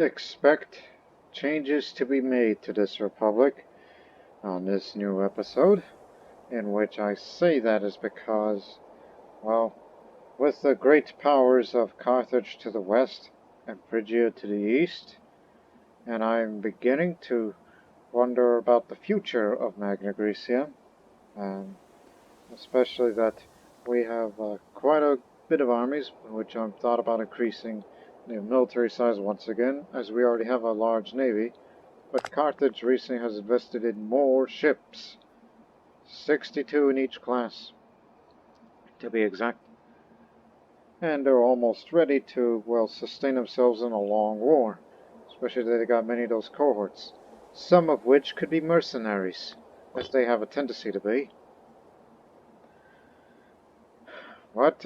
expect changes to be made to this republic on this new episode, in which I say that is because, well, with the great powers of Carthage to the west and Phrygia to the east, and I'm beginning to wonder about the future of Magna Graecia, especially that we have quite a bit of armies, which I've thought about increasing the military size once again, as we already have a large navy, but Carthage recently has invested in more ships, 62 in each class, to be exact, and they're almost ready to, well, sustain themselves in a long war, especially that they got many of those cohorts, some of which could be mercenaries, as they have a tendency to be. But,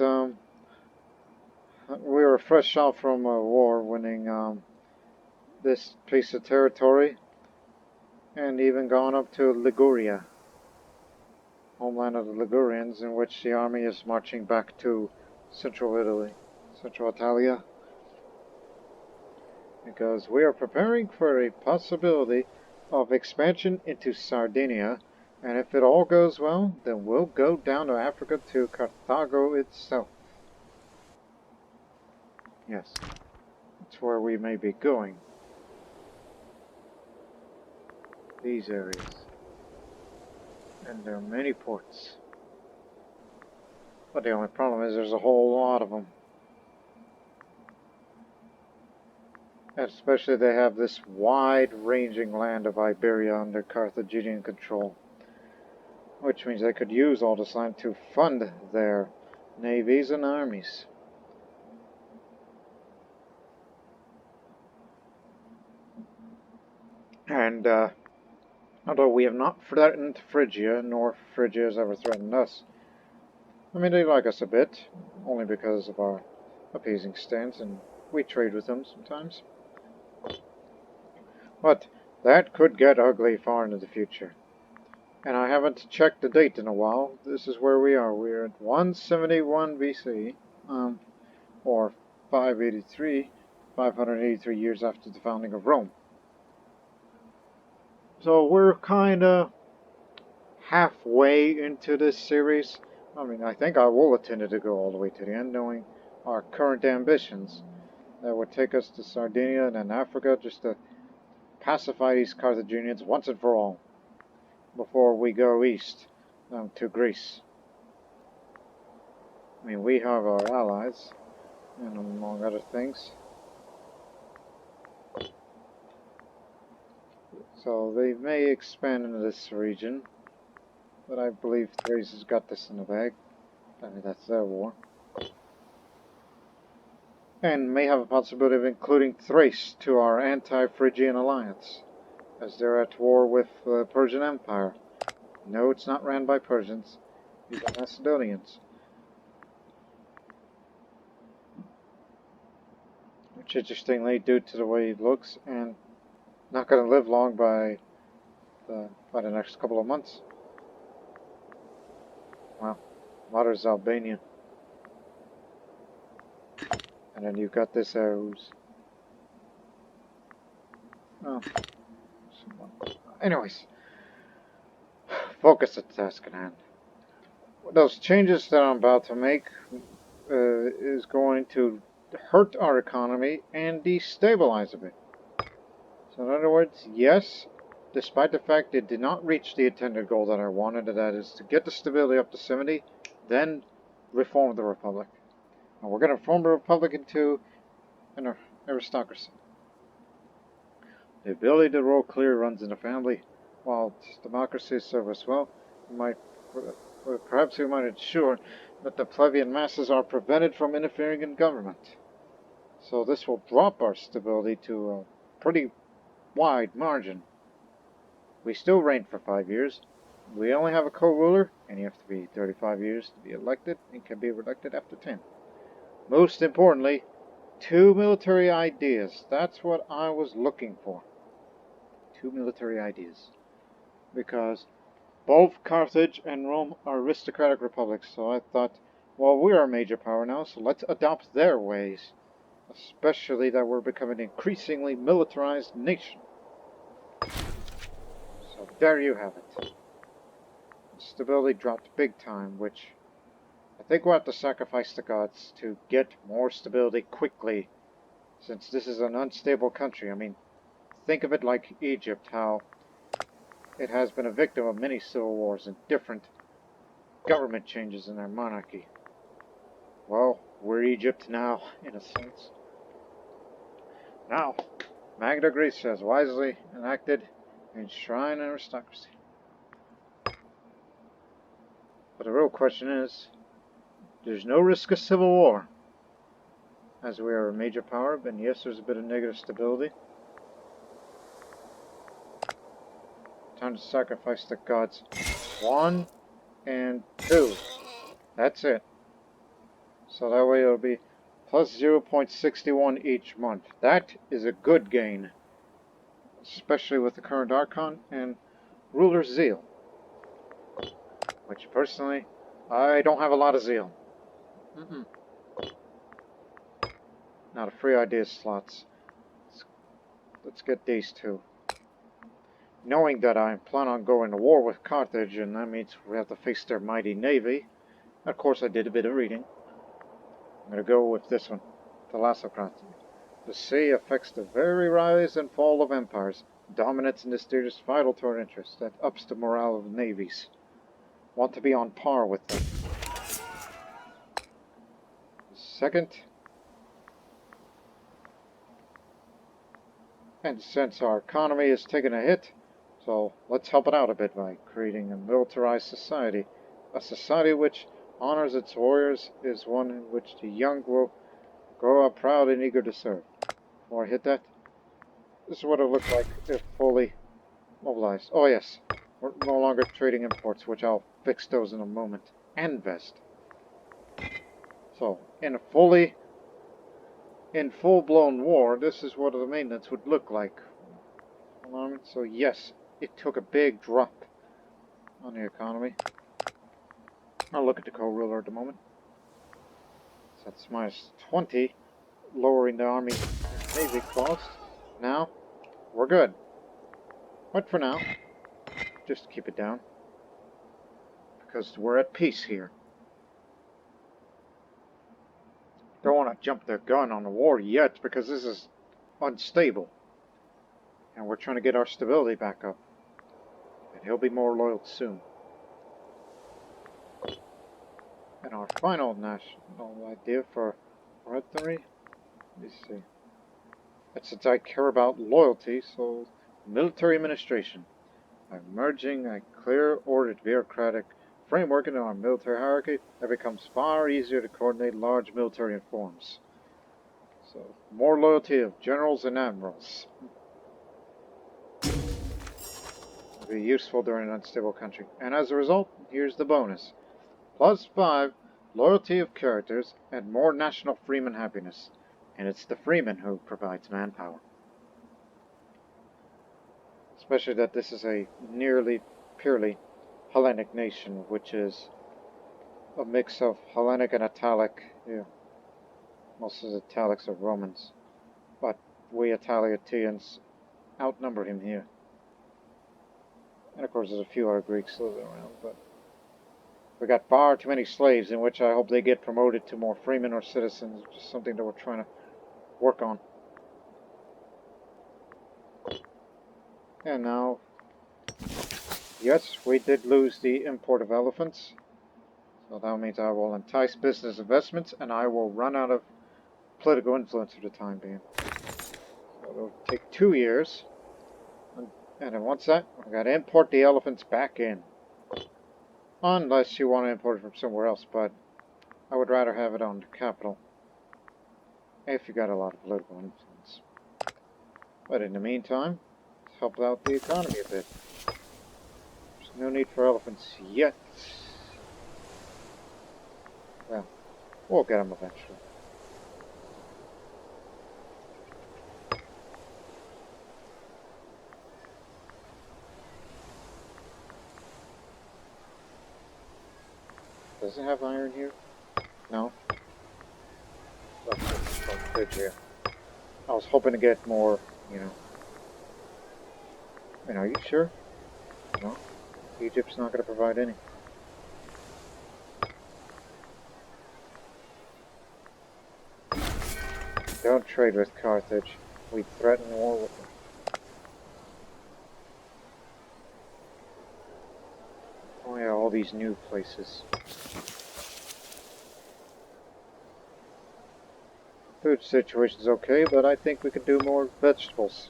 we were fresh out from a war, winning this piece of territory, and even gone up to Liguria, homeland of the Ligurians, in which the army is marching back to Central Italia, because we are preparing for a possibility of expansion into Sardinia, and if it all goes well, then we'll go down to Africa to Carthago itself. Yes, that's where we may be going. These areas. And there are many ports. But the only problem is there's a whole lot of them. And especially they have this wide-ranging land of Iberia under Carthaginian control. Which means they could use all this land to fund their navies and armies. And, although we have not threatened Phrygia, nor Phrygia has ever threatened us, I mean, they like us a bit, only because of our appeasing stance, and we trade with them sometimes. But that could get ugly far into the future. And I haven't checked the date in a while. This is where we are. We're at 171 BC, or 583 years after the founding of Rome. So we're kind of halfway into this series. I mean, I think I will intend to go all the way to the end, knowing our current ambitions. That would take us to Sardinia and then Africa, just to pacify these Carthaginians once and for all, before we go east to Greece. I mean, we have our allies, and among other things. So they may expand into this region, but I believe Thrace has got this in the bag. I mean, that's their war. And may have a possibility of including Thrace to our anti-Phrygian alliance, as they're at war with the Persian Empire. No, it's not ran by Persians. These are Macedonians. Which, interestingly, due to the way he looks, and not going to live long by the next couple of months. Well, mother's Albania. And then you've got this who's... Oh. Anyways. Focus at the task at hand. Those changes that I'm about to make is going to hurt our economy and destabilize a bit. So in other words, yes, despite the fact it did not reach the intended goal that I wanted, that is to get the stability up to 70, then reform the Republic. And we're going to reform the Republic into an aristocracy. The ability to rule clear runs in the family, while democracy serves us well. Perhaps we might ensure that the plebeian masses are prevented from interfering in government. So this will drop our stability to a pretty wide margin. We still reign for 5 years. We only have a co-ruler, and you have to be 35 years to be elected, and can be elected after 10. Most importantly, 2 military ideas. That's what I was looking for. 2 military ideas. Because both Carthage and Rome are aristocratic republics, so I thought, well, we're a major power now, so let's adopt their ways Especially that we're becoming an increasingly militarized nation. So there you have it. Stability dropped big time, which I think we'll have to sacrifice the gods to get more stability quickly, since this is an unstable country. I mean, think of it like Egypt, how it has been a victim of many civil wars and different government changes in their monarchy. Well, we're Egypt now, in a sense. Now, Magna Graecia has wisely enacted Enshrining Aristocracy. But the real question is, there's no risk of civil war, as we are a major power, but yes, there's a bit of negative stability. Time to sacrifice the gods. 1 and 2. That's it. So that way it'll be plus 0.61 each month. That is a good gain, especially with the current Archon and Ruler's Zeal. Which, personally, I don't have a lot of zeal. Now the free ideas slots. Let's get these two. Knowing that I plan on going to war with Carthage, and that means we have to face their mighty navy. Of course, I did a bit of reading. I'm going to go with this one, Aristocracy. The sea affects the very rise and fall of empires. Dominance in this theater is vital to our interests. That ups the morale of navies. Want to be on par with them. Second, and since our economy is taking a hit, so let's help it out a bit by creating a militarized society. A society which honors its warriors is one in which the young will grow up proud and eager to serve. Before I hit that, this is what it looked like if fully mobilized. Oh yes, we're no longer trading imports, which I'll fix those in a moment. And vest. So, in full-blown war, this is what the maintenance would look like. So yes, it took a big drop on the economy. I'll look at the co-ruler at the moment. So that's minus 20, lowering the army and navy cost. Now, we're good. But for now, just keep it down. Because we're at peace here. Don't want to jump the gun on the war yet, because this is unstable. And we're trying to get our stability back up. And he'll be more loyal soon. And our final national idea for oratory, let me see. And since I care about loyalty, so military administration. By merging a clear ordered bureaucratic framework into our military hierarchy, it becomes far easier to coordinate large military reforms. So, more loyalty of generals and admirals. Will be useful during an unstable country. And as a result, here's the bonus. Plus 5, loyalty of characters, and more national freeman happiness. And it's the freeman who provides manpower. Especially that this is a nearly purely Hellenic nation, which is a mix of Hellenic and Italic. Yeah. Most of the Italics are Romans. But we Italiotians outnumber him here. And of course there's a few other Greeks living around, but we got far too many slaves, in which I hope they get promoted to more freemen or citizens, which is something that we're trying to work on. And now, yes, we did lose the import of elephants. So that means I will entice business investments, and I will run out of political influence for the time being. So it'll take 2 years. And then once that, I've got to import the elephants back in. Unless you want to import it from somewhere else, but I would rather have it on the capital. If you got a lot of political influence. But in the meantime, let's help out the economy a bit. There's no need for elephants yet. Well, we'll get them eventually. Does it have iron here? No? Oh, good here. I was hoping to get more, you know. And are you sure? No? Egypt's not going to provide any. Don't trade with Carthage. We threaten war with them. Oh yeah, all these new places. Food situation's okay, but I think we could do more vegetables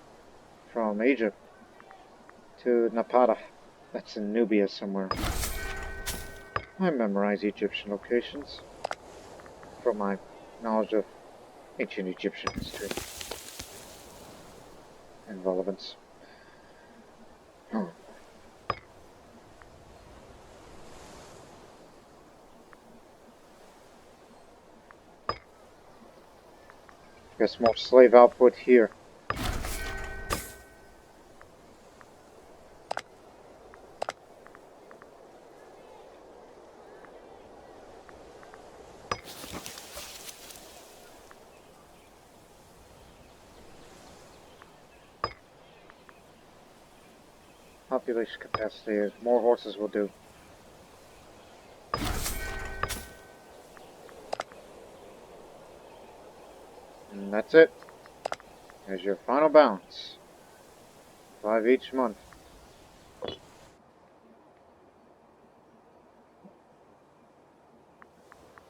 from Egypt to Napata. That's in Nubia somewhere. I memorize Egyptian locations from my knowledge of ancient Egyptian history and relevance. Guess more slave output here. Population capacity, more horses will do. And that's it. There's your final balance. 5 each month.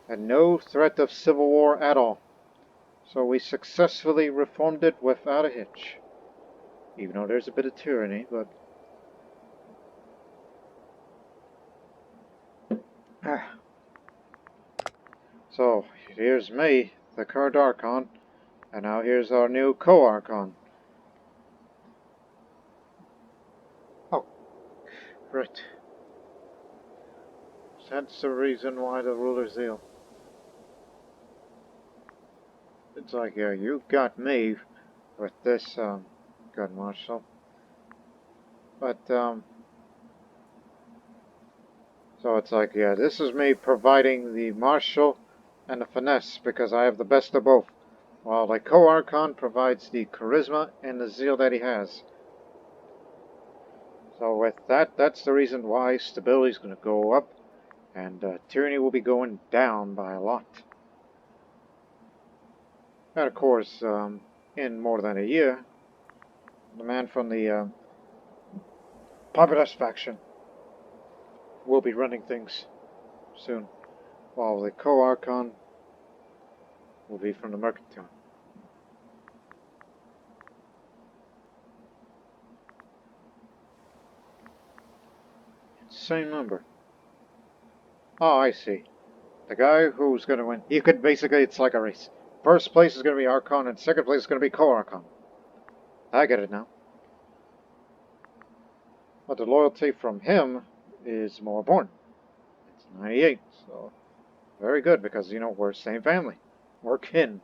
And no threat of civil war at all. So we successfully reformed it without a hitch. Even though there's a bit of tyranny, but... So, here's me, the current Archon, and now here's our new co-Archon. Oh, right. That's the reason why the ruler's ill. It's like, yeah, you got me with this, gun marshal. But, so it's like, yeah, this is me providing the martial and the finesse, because I have the best of both. While the co-Archon provides the charisma and the zeal that he has. So with that, that's the reason why stability is going to go up, and tyranny will be going down by a lot. And of course, in more than a year, the man from the populist faction will be running things soon, while the co-Archon will be from the mercantile. Same number. Oh, I see. The guy who's going to win, he could basically, it's like a race. First place is going to be Archon, and second place is going to be co-Archon. I get it now. But the loyalty from him is more important. It's 98, so very good, because, you know, we're same family. We're kin.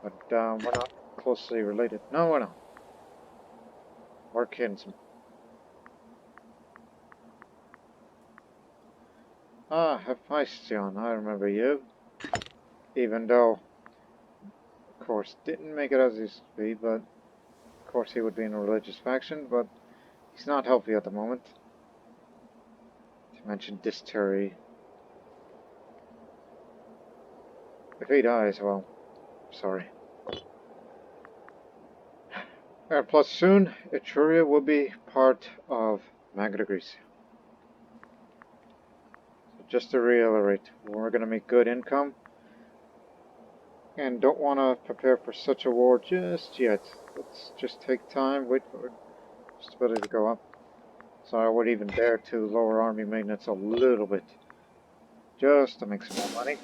But we're not closely related. No, we're not. We're kin. Ah, Hephaestion, I remember you. Even though, of course, didn't make it as he used to be, but of course he would be in a religious faction, but he's not healthy at the moment. To mention dysentery. If he dies, well, sorry. And plus soon, Etruria will be part of Magna Graecia. So just to reiterate, we're going to make good income. And don't want to prepare for such a war just yet. Let's just take time, wait for stability to go up. So I would even dare to lower army maintenance a little bit. Just to make some more money.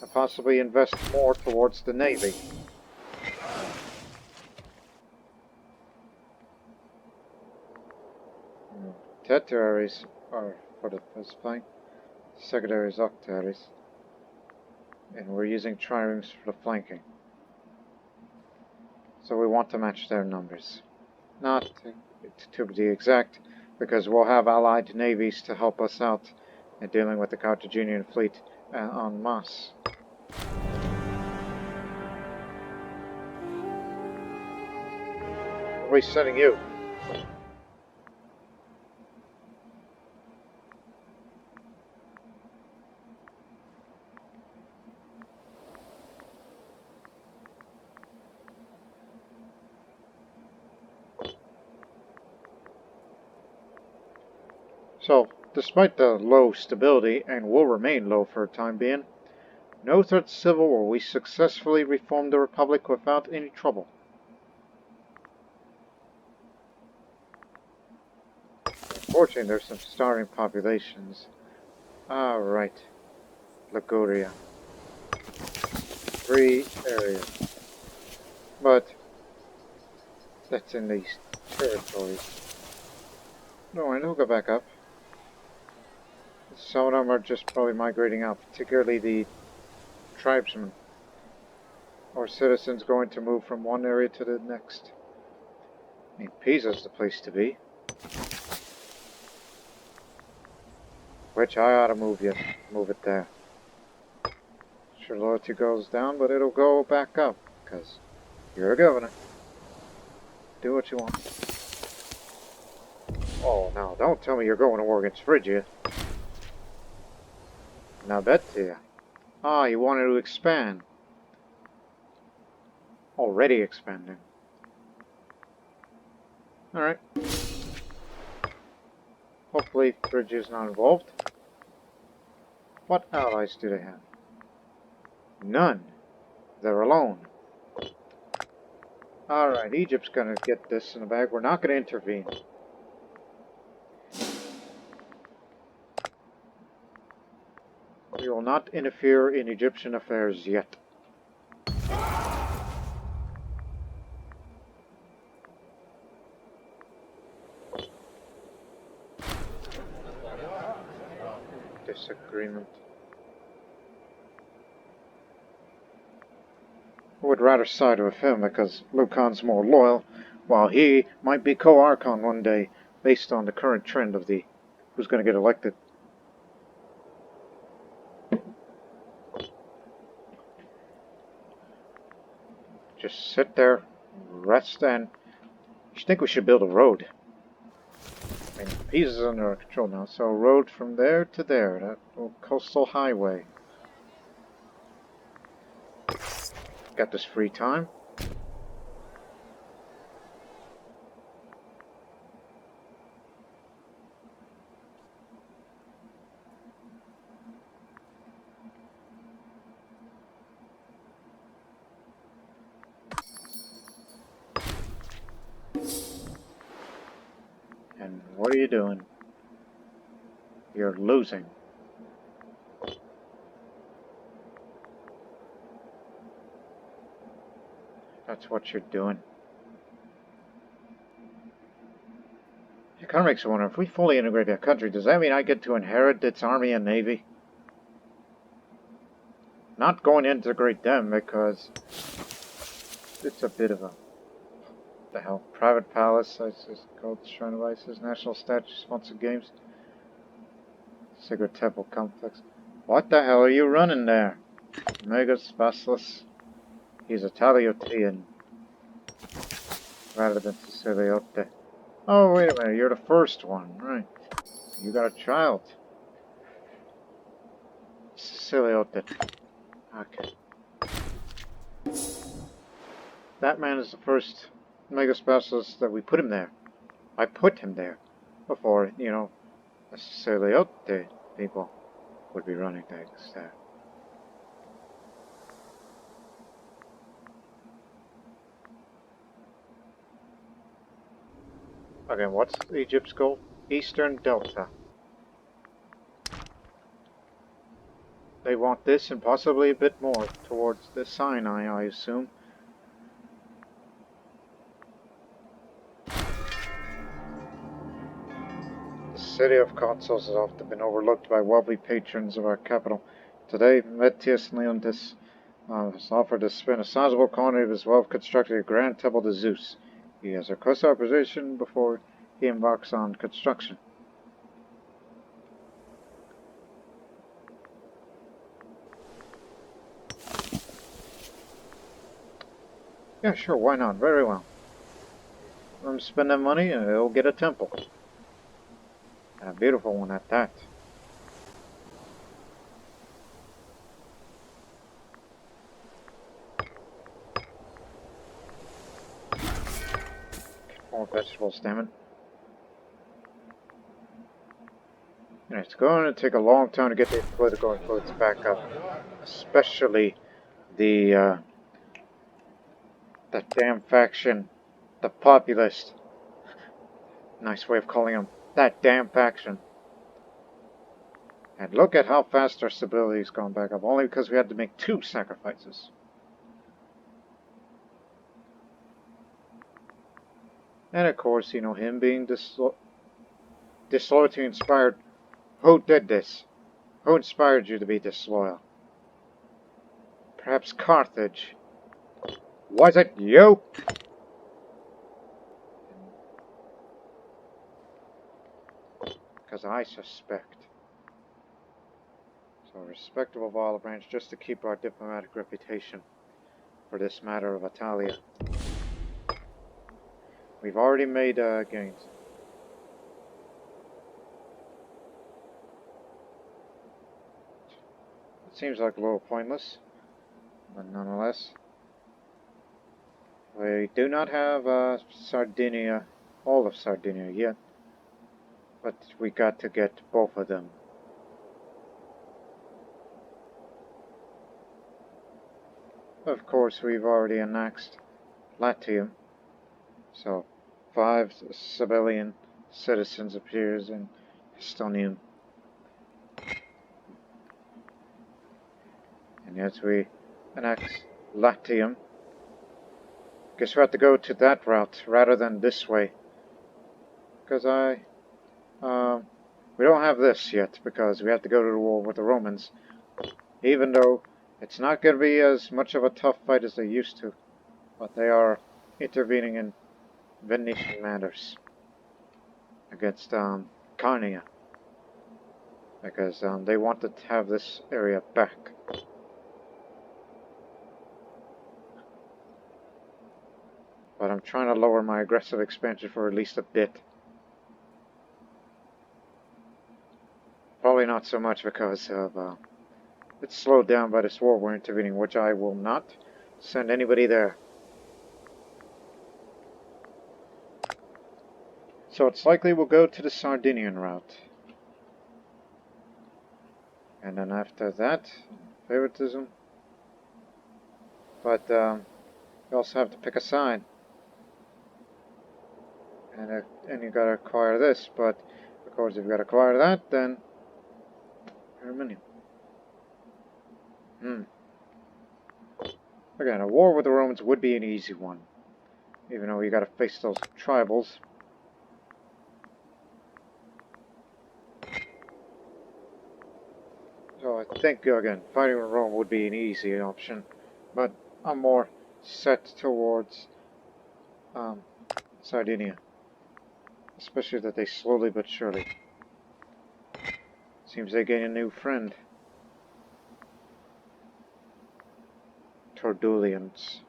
And possibly invest more towards the Navy. Tertiaries are for the first flank. Secondaries, octaries. And we're using triremes for the flanking. So we want to match their numbers. Not to be exact, because we'll have allied navies to help us out in dealing with the Carthaginian fleet en masse. Where are we sending you? So, despite the low stability, and will remain low for a time being, no threat to civil war, we successfully reformed the Republic without any trouble. Unfortunately, there's some starving populations. Right. Liguria. 3 areas. But, that's in these territories. No, I know, go back up. Some of them are just probably migrating out, particularly the tribesmen or citizens going to move from one area to the next. I mean, Pisa's the place to be. Which I ought to move it there. Sure, loyalty goes down, but it'll go back up, because you're a governor. Do what you want. Oh, now, don't tell me you're going to war against Phrygia. Now bet to you. Ah, you wanted to expand. Already expanding. Alright. Hopefully Phrygia's not involved. What allies do they have? None. They're alone. Alright, Egypt's gonna get this in the bag. We're not gonna intervene. We will not interfere in Egyptian affairs yet. Disagreement. I would rather side with him because Lucan's more loyal, while he might be co-archon one day, based on the current trend of the who's going to get elected. Just sit there, rest, and you think we should build a road. I mean, Pisa's under our control now, so a road from there to there, that little coastal highway. Got this free time. And what are you doing? You're losing. That's what you're doing. It kind of makes you wonder, if we fully integrate that country, does that mean I get to inherit its army and navy? Not going to integrate them because it's a bit of a, what the hell, private palace, I just called Shrine of Isis, national statue sponsored games, sacred temple complex. What the hell are you running there? Megas Basilis. He's Italiotian rather than Siciliote. Oh, wait a minute, you're the first one, right? You got a child. Siciliote. Okay. That man is the first Megas Basilis that we put him there. I put him there before, you know, the Siciliote people would be running things there. Okay, what's Egypt's goal? Eastern Delta. They want this and possibly a bit more towards the Sinai, I assume. The city of Consuls has often been overlooked by wealthy patrons of our capital. Today, Metius Leontis has offered to spend a sizable quantity of his wealth constructing a grand temple to Zeus. He has requested our position before he embarks on construction. Yeah, sure, why not? Very well. Let him spend that money and he'll get a temple. And a beautiful one at that. More vegetables, damn it. And it's going to take a long time to get the political influence back up. Especially the, that damn faction. The populist. Nice way of calling them. That damn faction. And look at how fast our stability's gone back up. Only because we had to make 2 sacrifices. And of course, you know, him being disloyalty inspired. Who did this? Who inspired you to be disloyal? Perhaps Carthage. Was it you? Because I suspect. So, respectable olive branch just to keep our diplomatic reputation for this matter of Italia. We've already made gains. It seems like a little pointless, but nonetheless. We do not have Sardinia, all of Sardinia yet, but we got to get both of them. Of course, we've already annexed Latium, so 5 civilian citizens appears in Estonium. And yes, we annex Latium. Guess we have to go to that route rather than this way. Because we don't have this yet, because we have to go to the war with the Romans. Even though it's not going to be as much of a tough fight as they used to. But they are intervening in Venetian matters against Carnia. Because they wanted to have this area back. But I'm trying to lower my aggressive expansion for at least a bit. Probably not so much because of it's slowed down by this war we're intervening, which I will not send anybody there. So it's likely we'll go to the Sardinian route. And then after that, favoritism. But you also have to pick a side. And you gotta acquire this, but of course if you gotta acquire that, then aluminium. Again, a war with the Romans would be an easy one. Even though you gotta face those tribals. So I think, again, fighting with Rome would be an easy option. But I'm more set towards Sardinia. Especially that they slowly but surely. Seems they gain a new friend. Tordulians.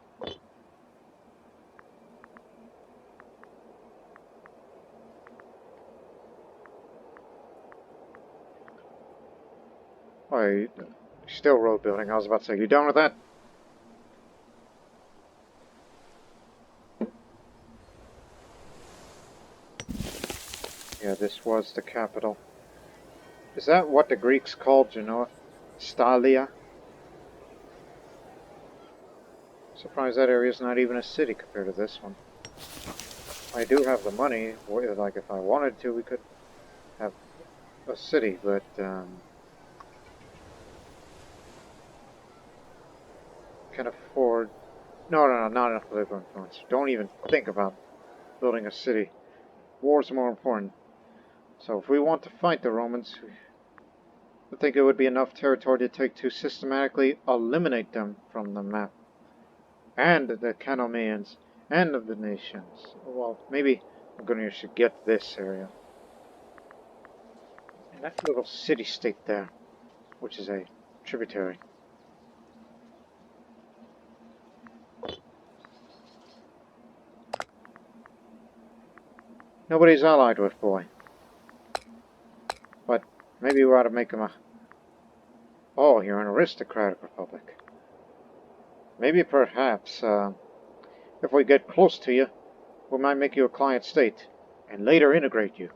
Oh, still road building. I was about to say, you done with that? Yeah, this was the capital. Is that what the Greeks called Genoa? Stalia? Surprised that area is not even a city compared to this one. I do have the money. Like, if I wanted to, we could have a city, but can afford. No, not enough political influence. Don't even think about building a city. War's more important. So if we want to fight the Romans, I think it would be enough territory to take to systematically eliminate them from the map. And the Canomaeans and the Venetians. Well, maybe I'm going to get this area. And that little city-state there, which is a tributary. Nobody's allied with, boy. But maybe we ought to make him a... Oh, you're an aristocratic republic. Maybe perhaps, if we get close to you, we might make you a client state, and later integrate you.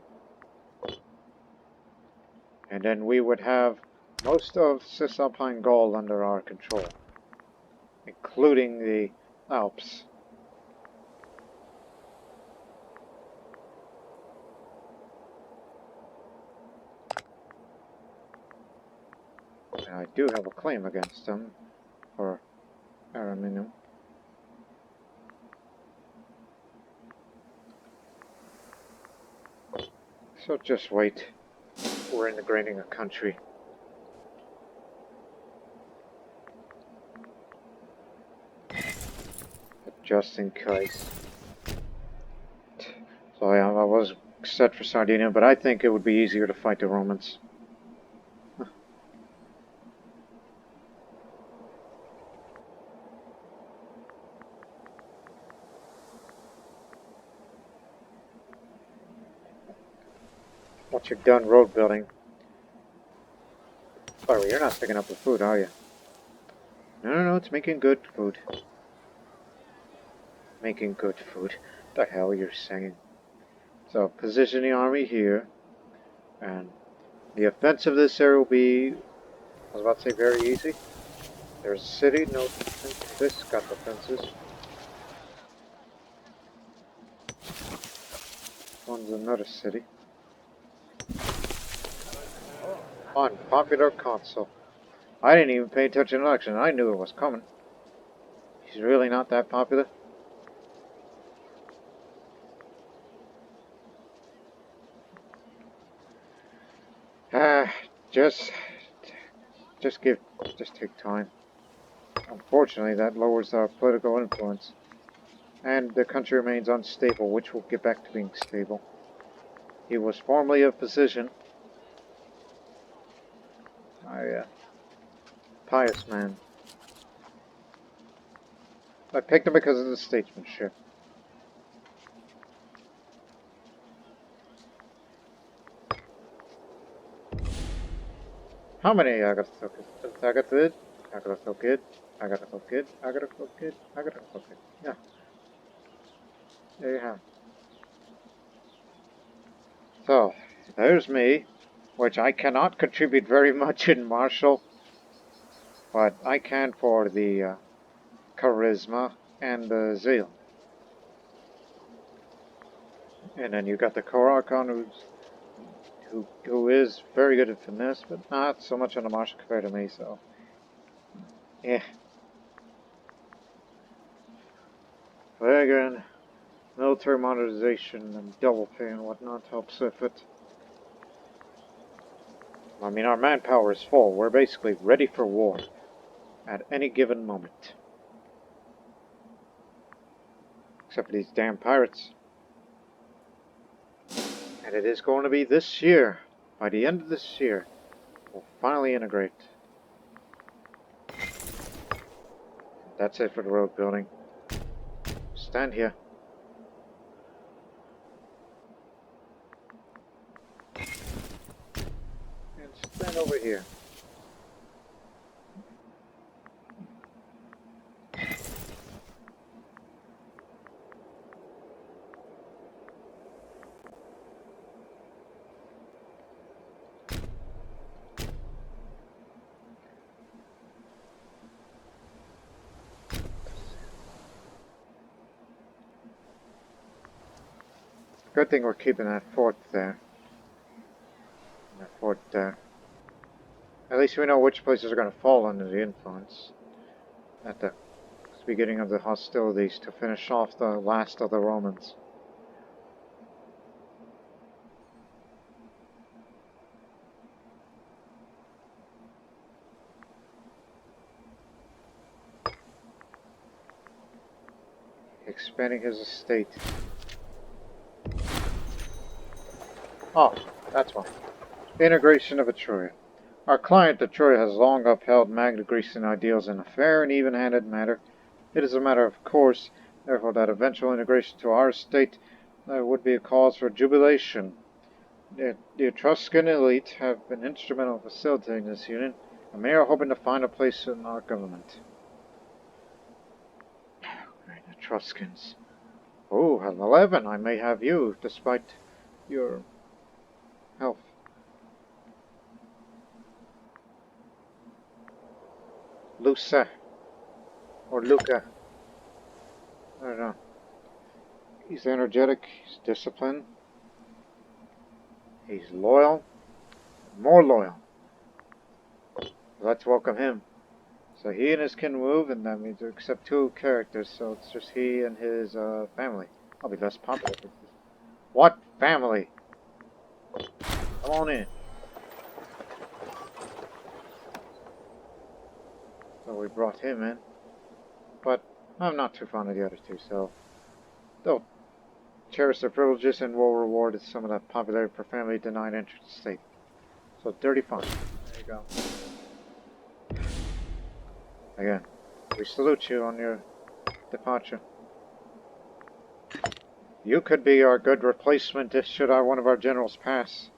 And then we would have most of Cisalpine Gaul under our control, including the Alps. And I do have a claim against them for Ariminum. So just wait. We're integrating a country. But just in case. So yeah, I was set for Sardinia, but I think it would be easier to fight the Romans. Once you're done road building. By the way, you're not picking up the food, are you? No, it's making good food. Making good food. The hell you're saying? So, position the army here. And the offensive of this area will be, I was about to say, very easy. There's a city, no defense. This got defenses. One's another city. Unpopular consul. I didn't even pay attention to the election. I knew it was coming. He's really not that popular. Just take time. Unfortunately, that lowers our political influence. And the country remains unstable, which will get back to being stable. He was formerly a physician. Pious man. I picked him because of the statesmanship. How many Agathid? Yeah. There you have. So, there's me, which I cannot contribute very much in martial, but I can for the charisma and the zeal. And then you got the Korarchon, who is very good at finesse, but not so much on the martial compared to me, so yeah. But again, military modernization and double pay and whatnot helps with it. I mean, our manpower is full. We're basically ready for war at any given moment. Except for these damn pirates. And it is going to be this year. By the end of this year, we'll finally integrate. That's it for the road building. Stand here. And stand over here. Good thing we're keeping that fort there. That fort there. At least we know which places are going to fall under the influence at the beginning of the hostilities to finish off the last of the Romans. Expanding his estate. Oh, that's one. Integration of Etruria. Our client Etruria has long upheld Magna Graecian ideals in a fair and even-handed manner. It is a matter of course, therefore, that eventual integration to our state That would be a cause for jubilation. The Etruscan elite have been instrumental in facilitating this union, and they are hoping to find a place in our government. Great Etruscans. Oh, at 11, I may have you, despite your health. Luca. Or Luca. I don't know. He's energetic, he's disciplined, he's loyal, more loyal. Let's welcome him. So he and his kin move, and that means except 2 characters, so it's just he and his family. I'll be less popular. What family? Come on in. So we brought him in, but I'm not too fond of the other 2, so they'll cherish their privileges and will reward some of the popularity per family denied entry to the state. So dirty fun. There you go. Again, we salute you on your departure. You could be our good replacement if should one of our generals pass.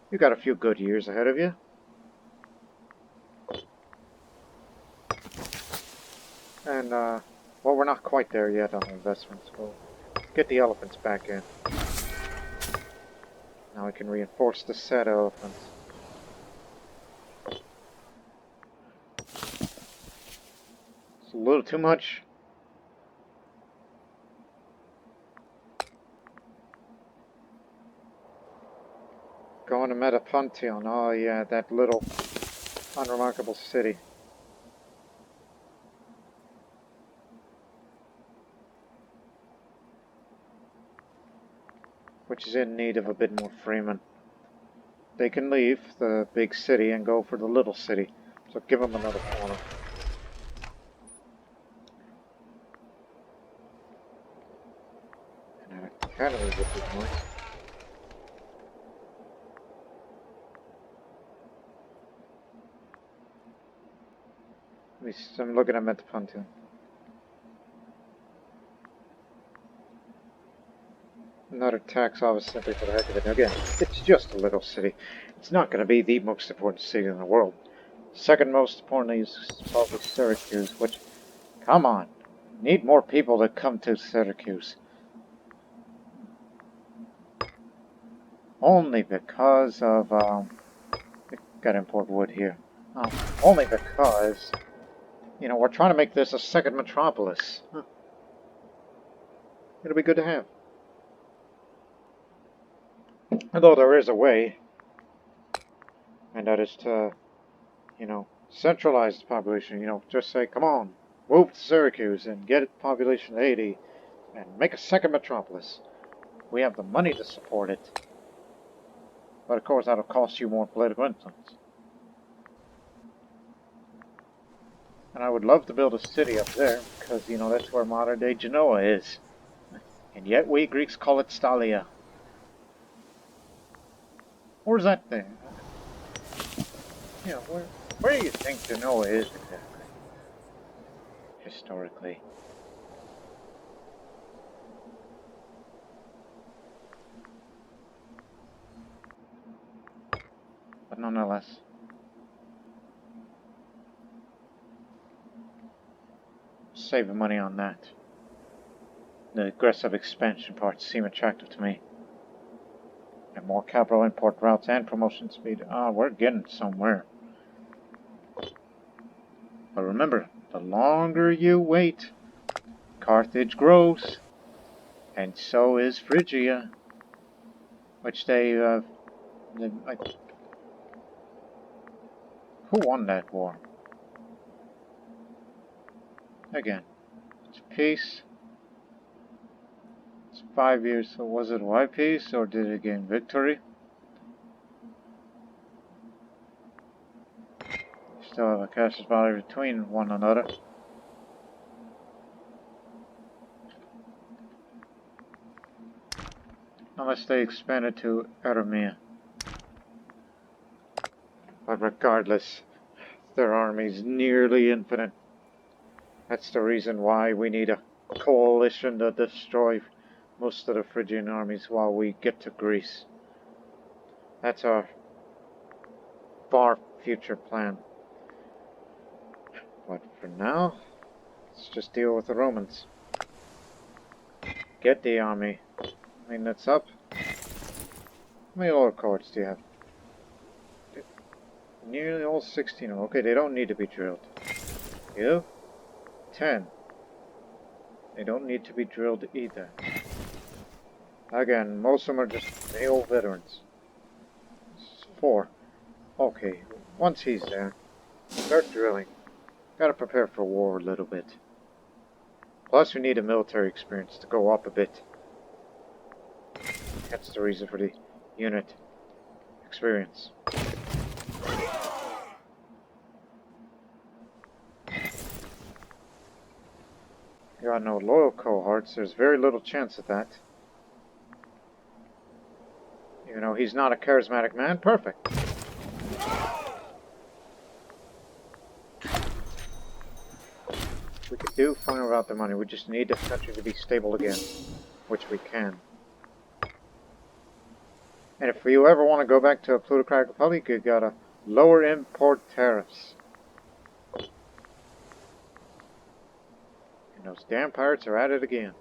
You got a few good years ahead of you. And, well, we're not quite there yet on investments. We'll get the elephants back in. Now we can reinforce the said elephants. It's a little too much. Going to Metapontion. Oh yeah, that little unremarkable city. Which is in need of a bit more freemen. They can leave the big city and go for the little city. So give them another corner. And an academy would be nice. At least I'm looking at Metapontion. Another tax office simply for the heck of it. Again, it's just a little city. It's not going to be the most important city in the world. Second most importantly is probably Syracuse, which, come on, need more people to come to Syracuse. Only because of, gotta import wood here. Only because, you know, we're trying to make this a second metropolis. It'll be good to have. Although there is a way, and that is to, you know, centralize the population. You know, just say, come on, move to Syracuse and get it population to 80 and make a second metropolis. We have the money to support it. But of course, that'll cost you more political influence. And I would love to build a city up there, because, you know, that's where modern day Genoa is. And yet we Greeks call it Stalia. Where's that thing? You know, where do you think Genoa is exactly? Historically. But nonetheless. Saving money on that. The aggressive expansion parts seem attractive to me. And more capital import routes and promotion speed. We're getting somewhere. But remember, the longer you wait, Carthage grows. And so is Phrygia. Which they, like... Who won that war? Again, it's peace. It's 5 years, so was it why peace, or did it gain victory? Still have a casus belli between one another. Unless they expanded to Armenia. But regardless, their army's nearly infinite. That's the reason why we need a coalition to destroy most of the Phrygian armies while we get to Greece. That's our far future plan. But for now, let's just deal with the Romans. Get the army. Maintenance up. How many lower cohorts do you have? Nearly all 16. Okay, they don't need to be drilled. You? 10. They don't need to be drilled either. Again, most of them are just male veterans. 4. Okay, once he's there, start drilling. Gotta prepare for war a little bit. Plus, we need a military experience to go up a bit. That's the reason for the unit experience. You got no loyal cohorts, there's very little chance of that. You know, he's not a charismatic man, perfect. We could do fine without the money, we just need the country to be stable again, which we can. And if you ever want to go back to a Plutocratic Republic, you gotta lower import tariffs. And those damn pirates are at it again.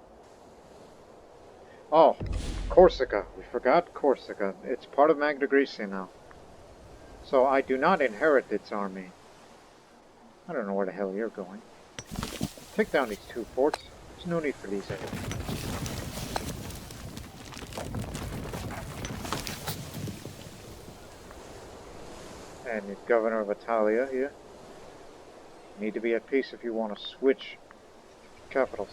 Oh, Corsica. We forgot Corsica. It's part of Magna Graecia now. So I do not inherit its army. I don't know where the hell you're going. Take down these 2 forts. There's no need for these enemies. And the governor of Italia here. You need to be at peace if you want to switch capitals.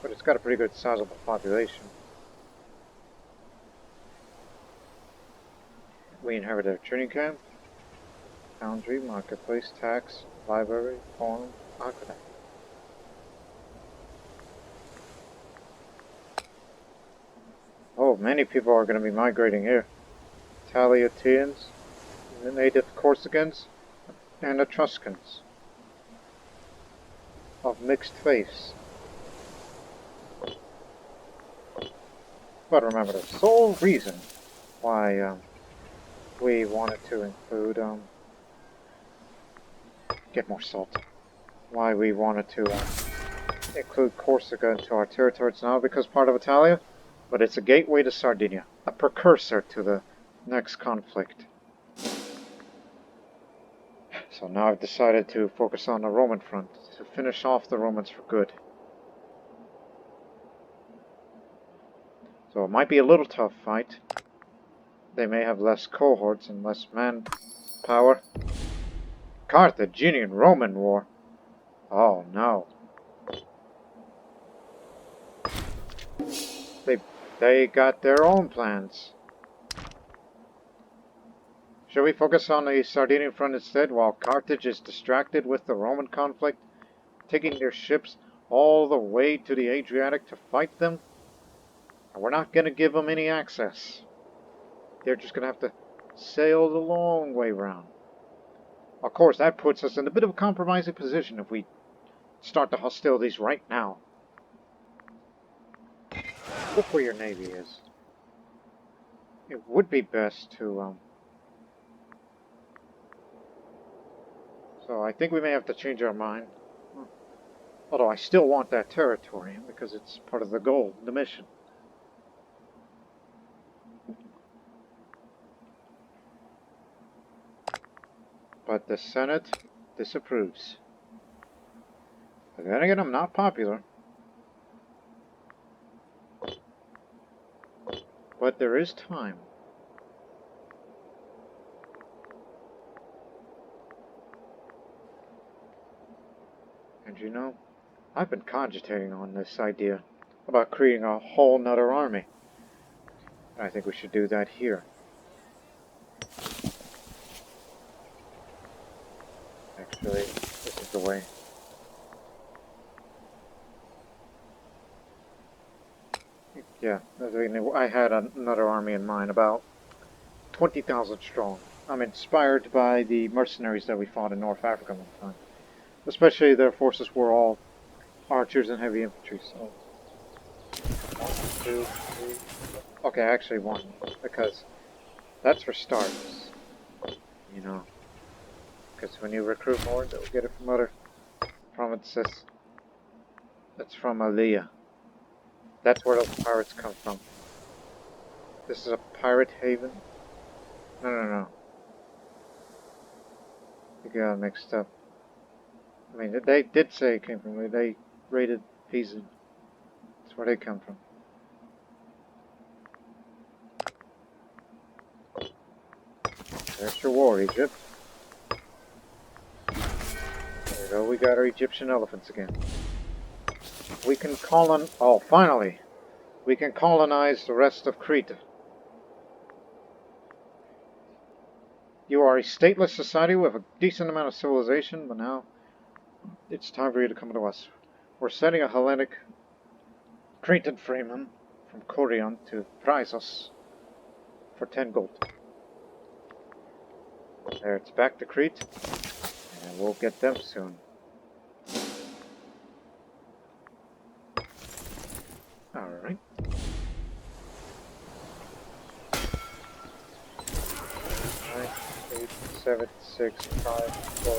But it's got a pretty good sizable population. We inherited a training camp, foundry, marketplace, tax, library, farm, aqueduct. Oh, many people are going to be migrating here. Italians, the native Corsicans, and Etruscans of mixed faiths. But remember, the sole reason why we wanted to include, get more salt. Why we wanted to include Corsica into our territory. It's not because part of Italia, but it's a gateway to Sardinia, a precursor to the next conflict. So now I've decided to focus on the Roman front, to finish off the Romans for good. So it might be a little tough fight. They may have less cohorts and less manpower. Carthaginian Roman War. Oh no. They got their own plans. Shall we focus on the Sardinian front instead while Carthage is distracted with the Roman conflict, taking their ships all the way to the Adriatic to fight them? We're not going to give them any access. They're just going to have to sail the long way round. Of course, that puts us in a bit of a compromising position if we start the hostilities right now. Look where your navy is. It would be best to, So I think we may have to change our mind. Although I still want that territory, because it's part of the goal, the mission. But the Senate disapproves. But then again, I'm not popular. But there is time. And you know, I've been cogitating on this idea about creating a whole nother army. And I think we should do that here. Actually, this is the way. Yeah, I had another army in mind, about 20,000 strong. I'm inspired by the mercenaries that we fought in North Africa one time. Especially their forces were all archers and heavy infantry, so two, three. Okay, actually one, because that's for starters. You know, because when you recruit more, they'll get it from other provinces. That's from Aliyah. That's where those pirates come from. This is a pirate haven. No. You got mixed up. I mean, they did say it came from where they raided Pisa. That's where they come from. There's your war, Egypt. There we go, we got our Egyptian elephants again. We can oh, finally! We can colonize the rest of Crete. You are a stateless society with a decent amount of civilization, but now it's time for you to come to us. We're sending a Hellenic Cretan freeman from Corion to prize us for 10 gold. There, it's back to Crete, and we'll get them soon. Alright. 8, 7, 6, 5, 4,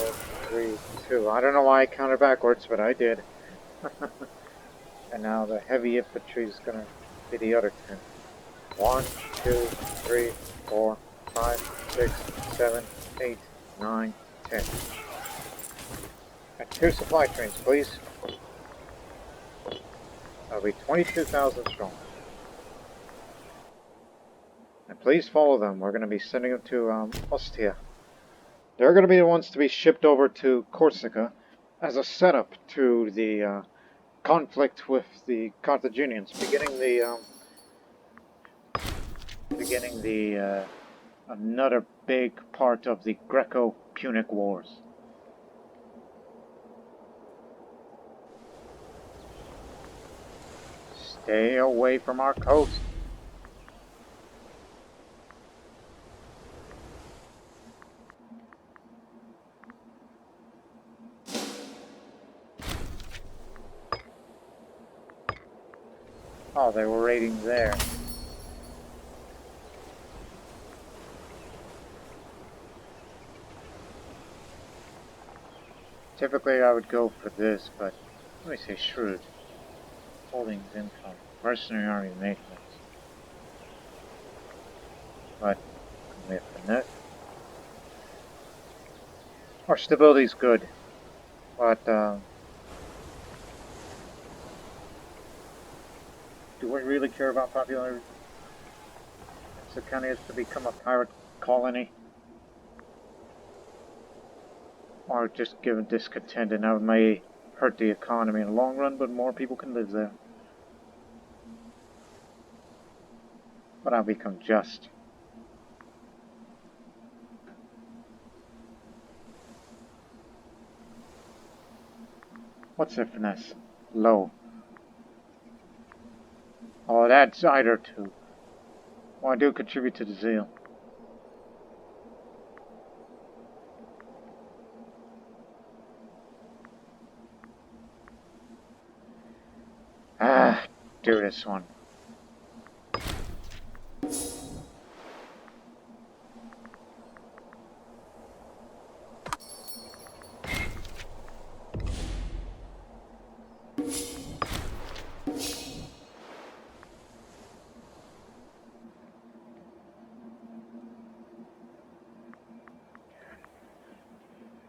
3, 2. I don't know why I counted backwards, but I did. And now the heavy infantry is going to be the other 10. 1, 2, 3, 4, 5, 6, 7, 8, 9, 10. And 2 supply trains, please. That'll be 22,000 strong. And please follow them. We're going to be sending them to Ostia. They're going to be the ones to be shipped over to Corsica as a setup to the conflict with the Carthaginians, beginning the another big part of the Greco-Punic Wars. Stay away from our coast. Oh, they were raiding there. Typically I would go for this, but let me say shrewd. Holdings income. Mercenary army maintenance. But we have finesse. Our stability's good. But do we really care about popularity? So kind of has to become a pirate colony? Or just give discontent, and that may hurt the economy in the long run, but more people can live there. But I'll become just. What's their finesse? Low. Oh, that's either two. Well, I do contribute to the zeal. Do this one.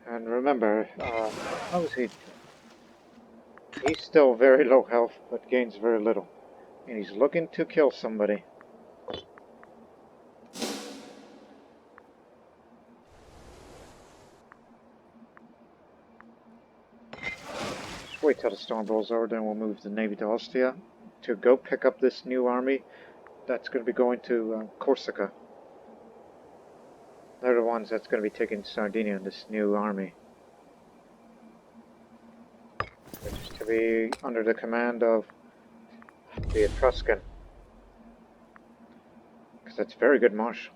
And remember, how is he? He's still very low health, but gains very little. And he's looking to kill somebody. Just wait till the storm rolls over, then we'll move the navy to Ostia to go pick up this new army that's going to be going to Corsica. They're the ones that's going to be taking Sardinia in this new army, which is to be under the command of the Etruscan, because that's very good marshal.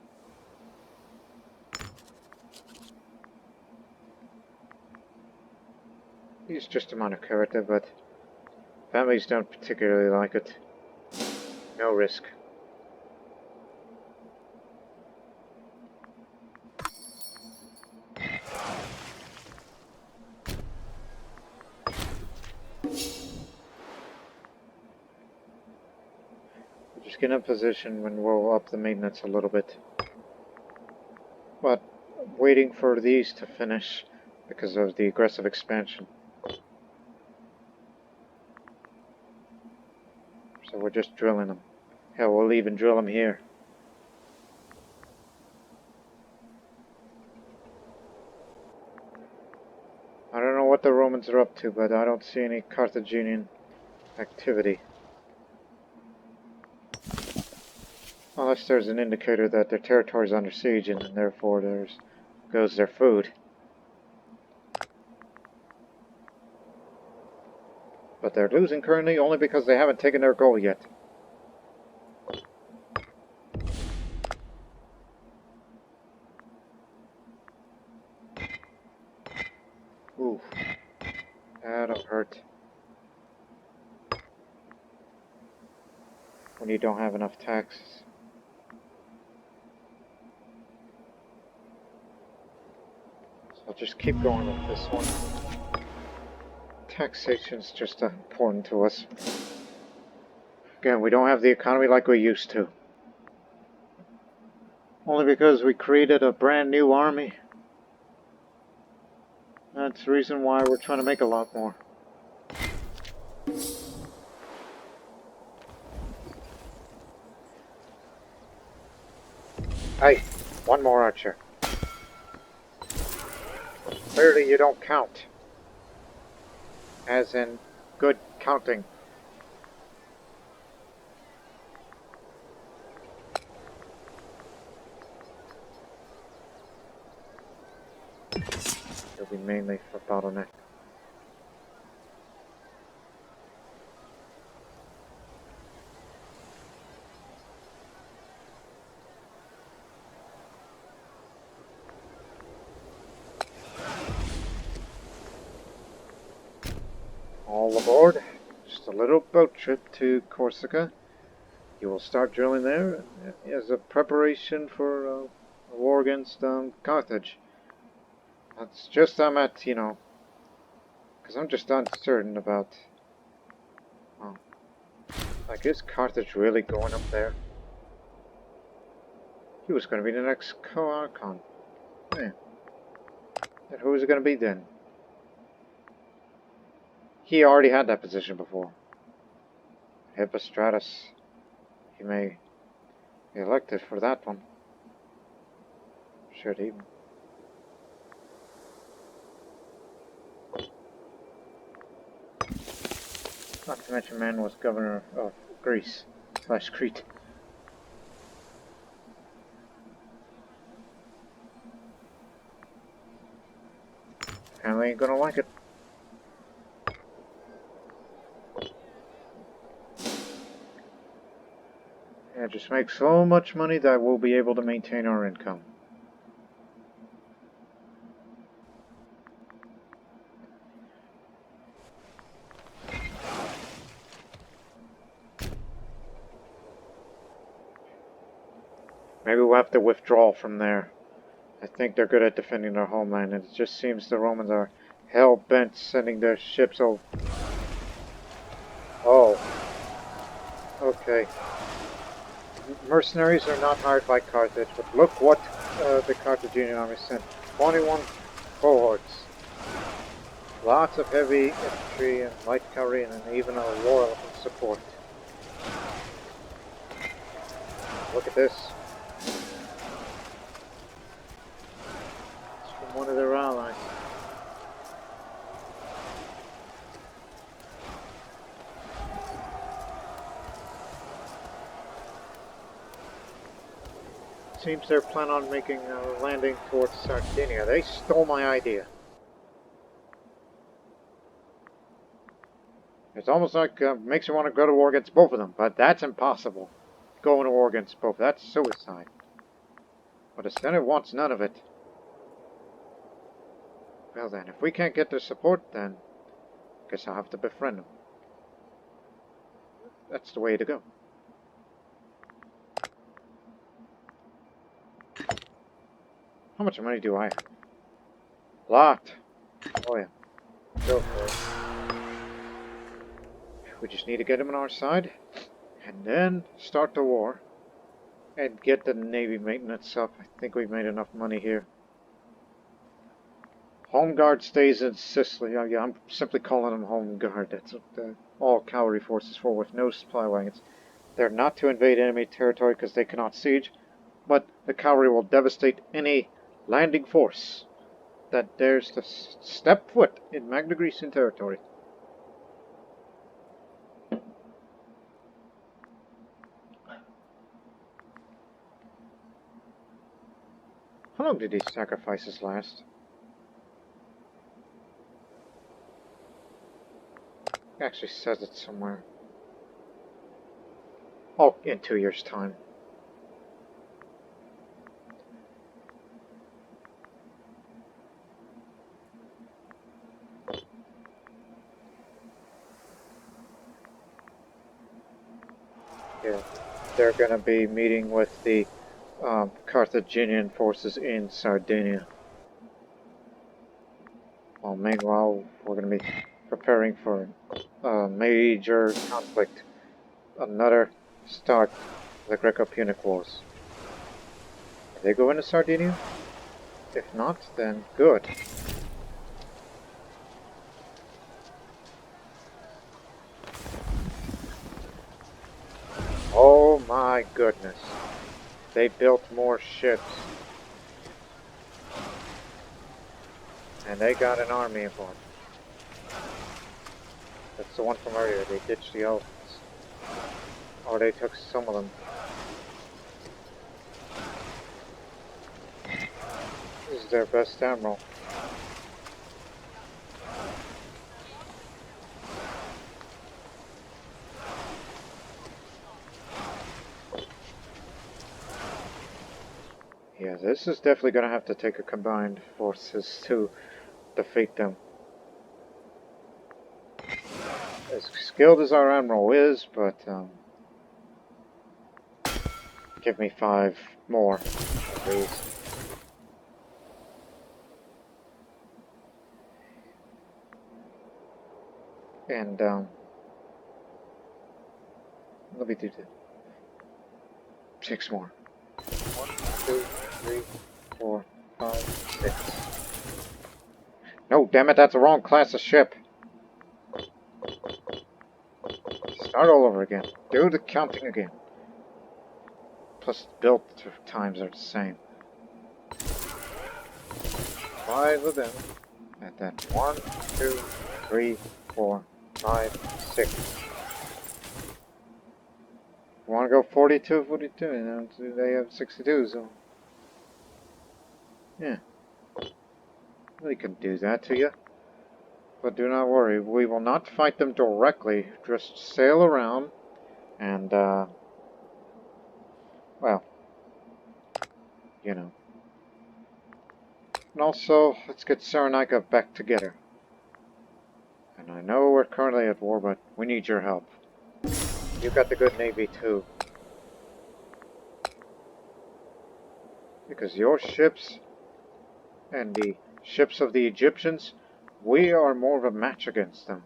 He's just a minor character, but families don't particularly like it. No risk. Just get in a position when we'll up the maintenance a little bit. But waiting for these to finish because of the aggressive expansion. So we're just drilling them. Hell, we'll even drill them here. I don't know what the Romans are up to, but I don't see any Carthaginian activity. Unless there's an indicator that their territory is under siege, and then therefore there goes their food. But they're losing currently only because they haven't taken their goal yet. Ooh, that'll hurt. When you don't have enough taxes. So I'll just keep going with this one. Taxation's just important to us. Again, we don't have the economy like we used to. Only because we created a brand new army. That's the reason why we're trying to make a lot more. Hey, one more archer. Clearly you don't count. As in, good counting. It'll be mainly for bottleneck. All aboard. Just a little boat trip to Corsica. You will start drilling there as a preparation for a war against Carthage. That's just I'm at, because I'm just uncertain about. Oh, like, is Carthage really going up there? He was going to be the next co-archon. Man, and who is it going to be then? He already had that position before. Hippostratus. He may be elected for that one. Should he? Not to mention, man was governor of Greece / Crete. Family ain't gonna like it. Yeah, just make so much money that we'll be able to maintain our income. Maybe we'll have to withdraw from there. I think they're good at defending their homeland, and it just seems the Romans are hell-bent sending their ships over. Oh. Okay. Mercenaries are not hired by Carthage, but look what the Carthaginian army sent. 21 cohorts. Lots of heavy infantry and light cavalry, and even a war elephant support. Look at this. It's from one of their allies. Seems they're planning on making a landing towards Sardinia. They stole my idea. It's almost like makes you want to go to war against both of them, but that's impossible. Going to war against both, that's suicide. But the Senate wants none of it. Well then, if we can't get their support, then I guess I'll have to befriend them. That's the way to go. How much money do I have? Lot. Oh yeah. Go for it. We just need to get him on our side, and then start the war, and get the Navy maintenance up. I think we've made enough money here. Home Guard stays in Sicily. Oh, yeah, I'm simply calling them Home Guard. That's what all cavalry forces for, with no supply wagons. They're not to invade enemy territory because they cannot siege, but the cavalry will devastate any landing force that dares to step foot in Magna Grecian territory. How long did these sacrifices last? It actually says it somewhere. Oh, in 2 years' time. Yeah, they're going to be meeting with the Carthaginian forces in Sardinia. Well, meanwhile, we're going to be preparing for a major conflict. Another start of the Greco-Punic Wars. Are they going to Sardinia? If not, then good. Oh my goodness. They built more ships. And they got an army aboard. That's the one from earlier. They ditched the elephants. Or they took some of them. This is their best admiral. Yeah, this is definitely going to have to take a combined forces to defeat them. As skilled as our admiral is, but give me 5 more, please. And let me do 6 more. 1, 2, 3, 4, 5, 6. No, damn it, that's the wrong class of ship. Start all over again. Do the counting again. Plus, build times are the same. 5 of them. And then 1, 2, 3, 4, 5, 6. You want to go 42, 42, you know, they have 62, so... Yeah. They can do that to you. But do not worry, we will not fight them directly, just sail around, and, well, you know. And also, let's get Cyrenaica back together. And I know we're currently at war, but we need your help. You've got the good navy, too. Because your ships and the ships of the Egyptians, we are more of a match against them.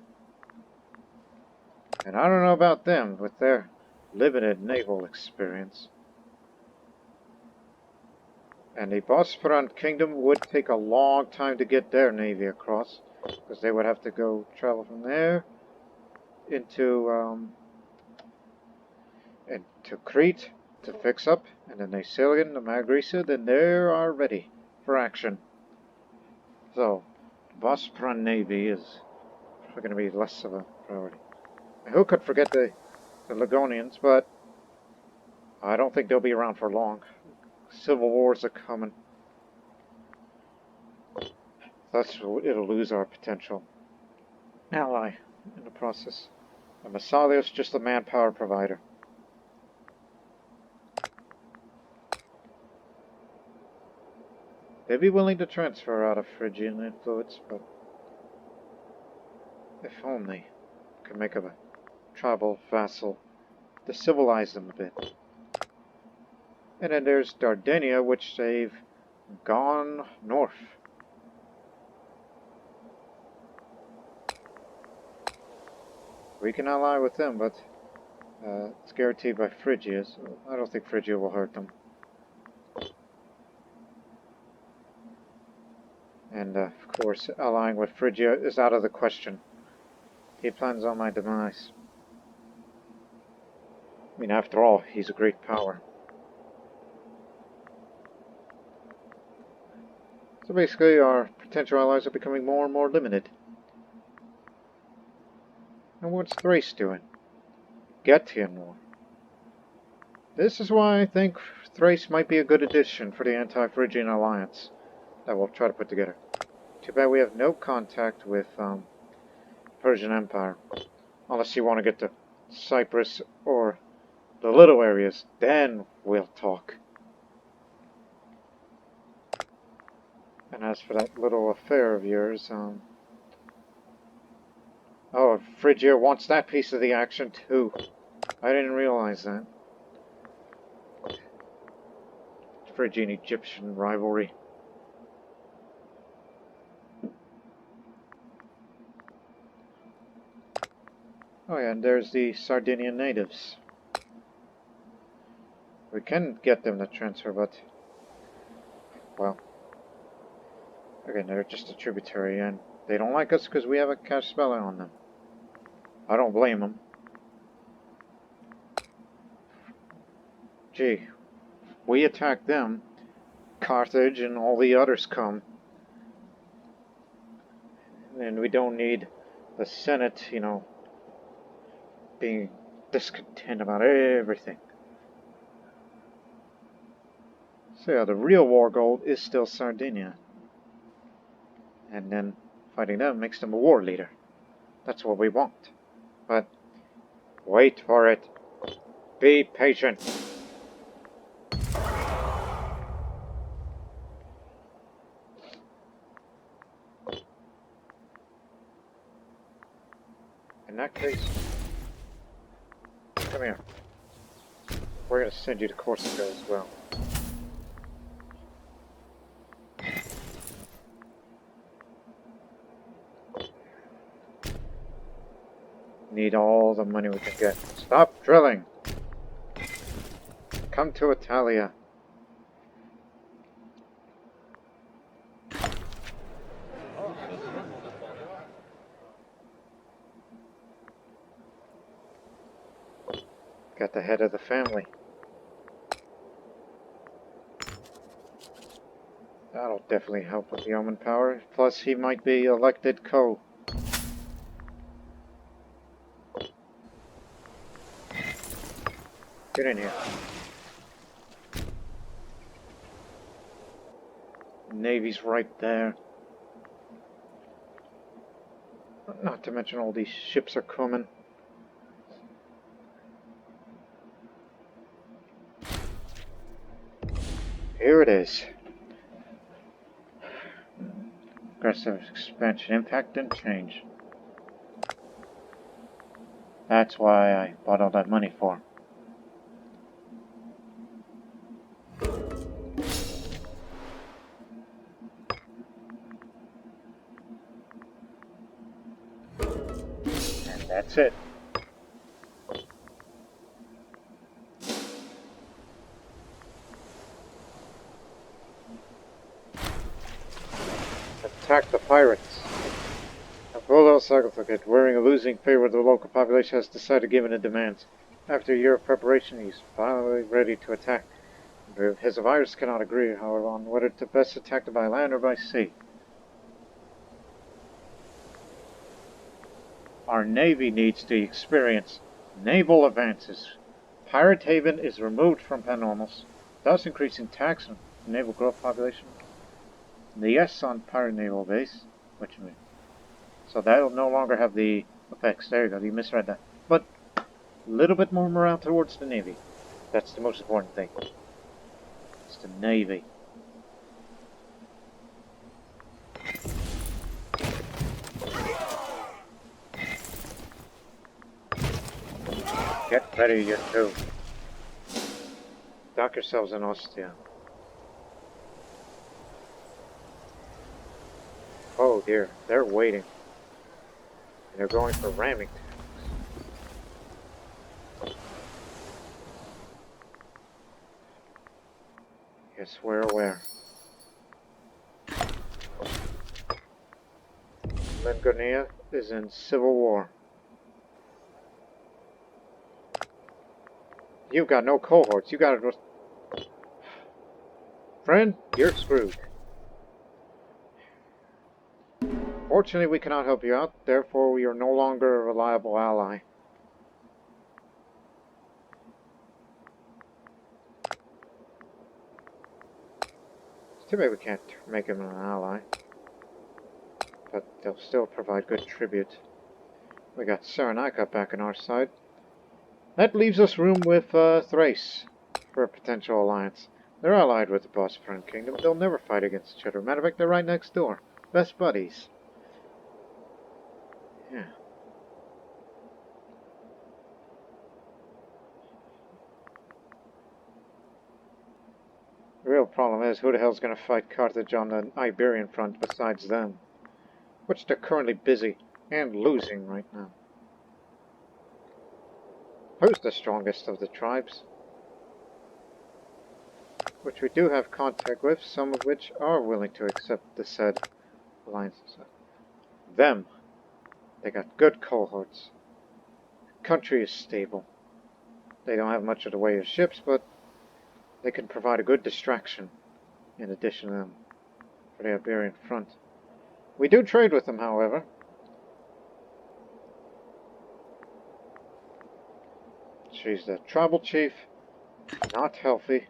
And I don't know about them with their limited naval experience. And the Bosporan Kingdom would take a long time to get their navy across, because they would have to go travel from there into Crete to fix up, and then they sail in to Magna Graecia, then they are ready for action. So, the Bosporan Navy is going to be less of a priority. And who could forget the Ligonians, but I don't think they'll be around for long. Civil wars are coming. Thus, it'll lose our potential ally in the process. And Massalio's just a manpower provider. They'd be willing to transfer out of Phrygian influence, but if only could make of a tribal vassal to civilize them a bit. And then there's Dardania, which they've gone north. We can ally with them, but it's guaranteed by Phrygia, so I don't think Phrygia will hurt them. And of course, allying with Phrygia is out of the question. He plans on my demise. I mean, after all, he's a great power. So basically, our potential allies are becoming more and more limited. And what's Thrace doing? Getian War. This is why I think Thrace might be a good addition for the anti-Phrygian alliance that we'll try to put together. Too bad we have no contact with Persian Empire. Unless you want to get to Cyprus or the little areas, then we'll talk. And as for that little affair of yours, oh, Phrygia wants that piece of the action too. I didn't realize that. Phrygian-Egyptian rivalry. Oh yeah, and there's the Sardinian natives. We can get them to transfer, but... well... again, they're just a tributary, and they don't like us because we have a cash spell on them. I don't blame them. Gee, we attack them, Carthage and all the others come. And we don't need the Senate, you know, being discontent about everything. So yeah, the real war goal is still Sardinia. And then fighting them makes them a war leader. That's what we want. But wait for it. Be patient. In that case, come here. We're going to send you to Corsica as well. Need all the money we can get. Stop drilling! Come to Italia. Got the head of the family. That'll definitely help with the Omen power. Plus, he might be elected co. Get in here. Navy's right there. Not to mention all these ships are coming. Here it is. Aggressive expansion. Impact didn't change. That's why I bought all that money for. And that's it. Attack the pirates. Apollo Sarcophagus, wearing a losing favor, the local population has decided to give in to demands. After a year of preparation, he's finally ready to attack. His advisors cannot agree, however, on whether to best attack by land or by sea. Our navy needs to experience naval advances. Pirate Haven is removed from Panormos, thus increasing tax on naval growth population. The yes on pirate naval base, which means so that'll no longer have the effects. There you go, you misread that. But a little bit more morale towards the navy. That's the most important thing. It's the navy. Get ready, you two. Dock yourselves in Ostia. dear, they're waiting. And they're going for ramming. Yes, we're aware. Magna Graecia is in civil war. You've got no cohorts. You got to... Friend, you're screwed. Fortunately, we cannot help you out. Therefore, we are no longer a reliable ally. It's too bad we can't make him an ally. But they'll still provide good tribute. We got Sardinia back on our side. That leaves us room with Thrace for a potential alliance. They're allied with the Bosporan Kingdom. They'll never fight against each other. Matter of fact, they're right next door. Best buddies. Yeah. The real problem is, who the hell's going to fight Carthage on the Iberian front besides them? Which they're currently busy and losing right now. Who's the strongest of the tribes? Which we do have contact with, some of which are willing to accept the said alliances. Them. They got good cohorts. Country is stable. They don't have much of the way of ships, but they can provide a good distraction in addition to them for the Iberian front. We do trade with them, however. She's the tribal chief, not healthy.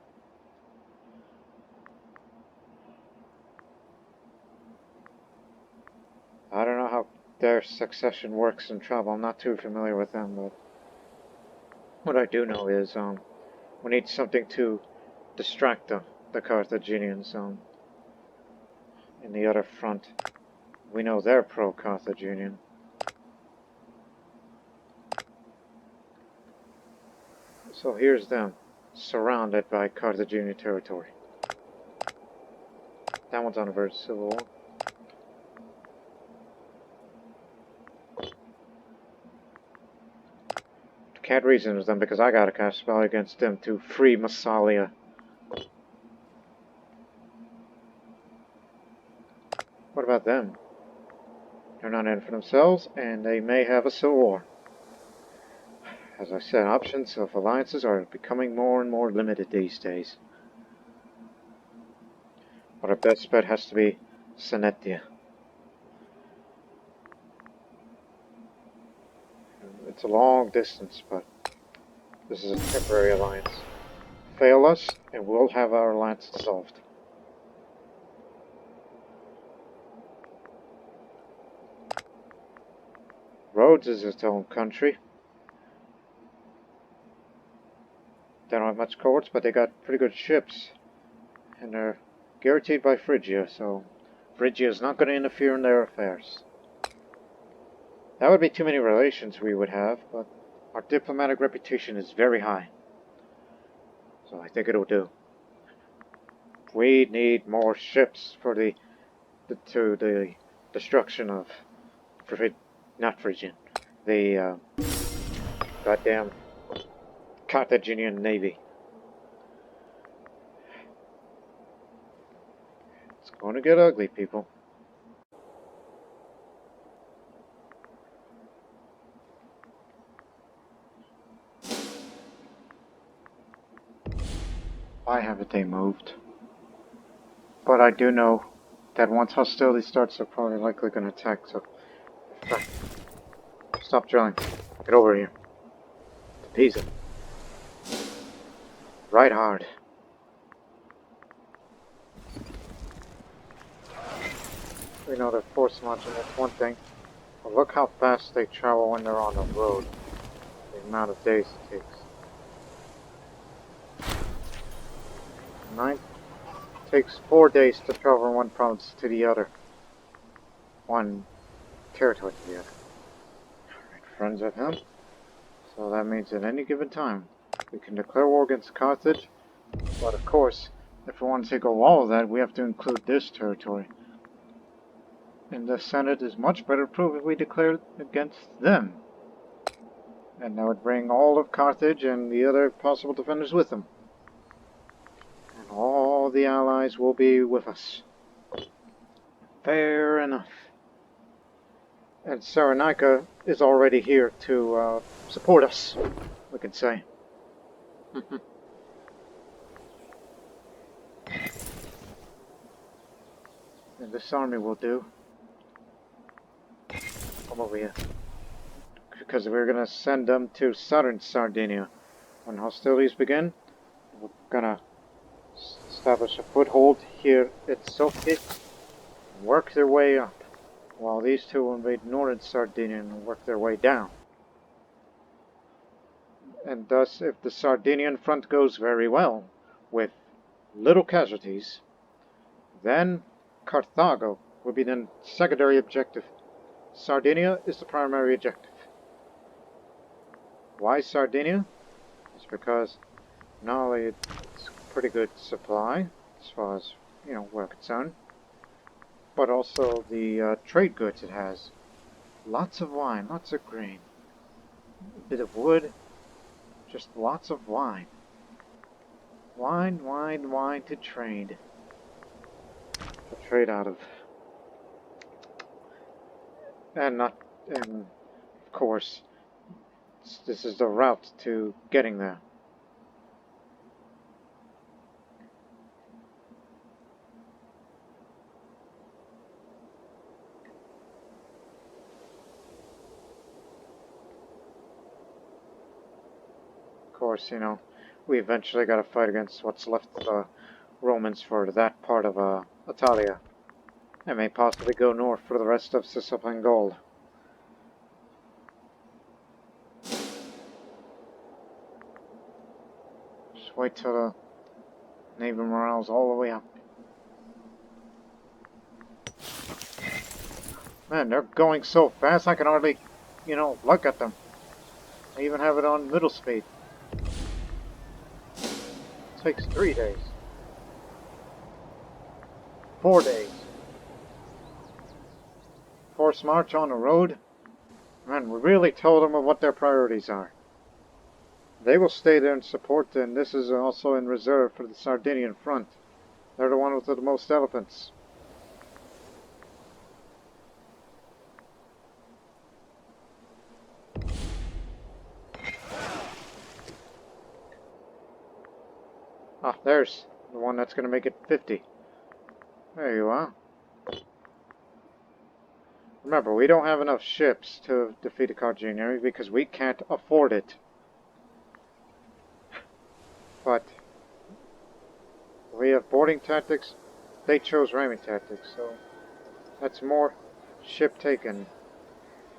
I don't know how their succession works in tribal. I'm not too familiar with them, but what I do know is we need something to distract the Carthaginians in the other front. We know they're pro-Carthaginian. So here's them, surrounded by Carthaginian territory. That one's on the verge of civil war. Can't reason with them because I gotta cast a spell against them to free Massalia. What about them? They're not in for themselves, and they may have a civil war. As I said, options of alliances are becoming more and more limited these days. But our best bet has to be Senetia. It's a long distance, but this is a temporary alliance. Fail us, and we'll have our alliance dissolved. Rhodes is its own country. They don't have much cohorts, but they got pretty good ships. And they're guaranteed by Phrygia, so Phrygia is not going to interfere in their affairs. That would be too many relations we would have, but our diplomatic reputation is very high. So I think it'll do. We need more ships for the destruction of not Phrygian, the goddamn Carthaginian navy. It's going to get ugly, people. Why haven't they moved? But I do know that once hostility starts, they're probably likely going to attack, so... Stop drilling. Get over here. To Pisa. Right hard. We know they're force marching, that's one thing. But look how fast they travel when they're on the road. The amount of days it takes. 9 takes 4 days to travel from one province to the other. One territory to the other. Alright, friends of him. So that means at any given time, we can declare war against Carthage. But of course, if we want to take over all of that, we have to include this territory. in the Senate is much better proof if we declare against them. And that would bring all of Carthage and the other possible defenders with them. And all the allies will be with us. Fair enough. And Cyrenaica is already here to support us, we could say. And this army will do. Come over here. Because we're going to send them to southern Sardinia. When hostilities begin, we're going to establish a foothold here at Sofia and work their way up, while these two will invade northern Sardinia and work their way down. And thus, if the Sardinian front goes very well, with little casualties, then Carthago will be the secondary objective. Sardinia is the primary objective. Why Sardinia? It's because not only it's a pretty good supply, as far as, we're concerned, but also the trade goods it has. Lots of wine, lots of grain, a bit of wood, just lots of wine. Wine, wine, wine to trade. To trade out of. And of course, this is the route to getting there. Of course, we eventually got to fight against what's left of the Romans for that part of Italia. And may possibly go north for the rest of Sicily and Gaul. Just wait till the naval morale's all the way up. Man, they're going so fast I can hardly, look at them. I even have it on middle speed. It takes 3 days. 4 days. Forced march on the road. Man, we really told them of what their priorities are. They will stay there and support, and this is also in reserve for the Sardinian front. They're the one with the most elephants. Ah, there's the one that's going to make it 50. There you are. Remember, we don't have enough ships to defeat the Carthaginians because we can't afford it. But we have boarding tactics. They chose ramming tactics, so that's more ship taken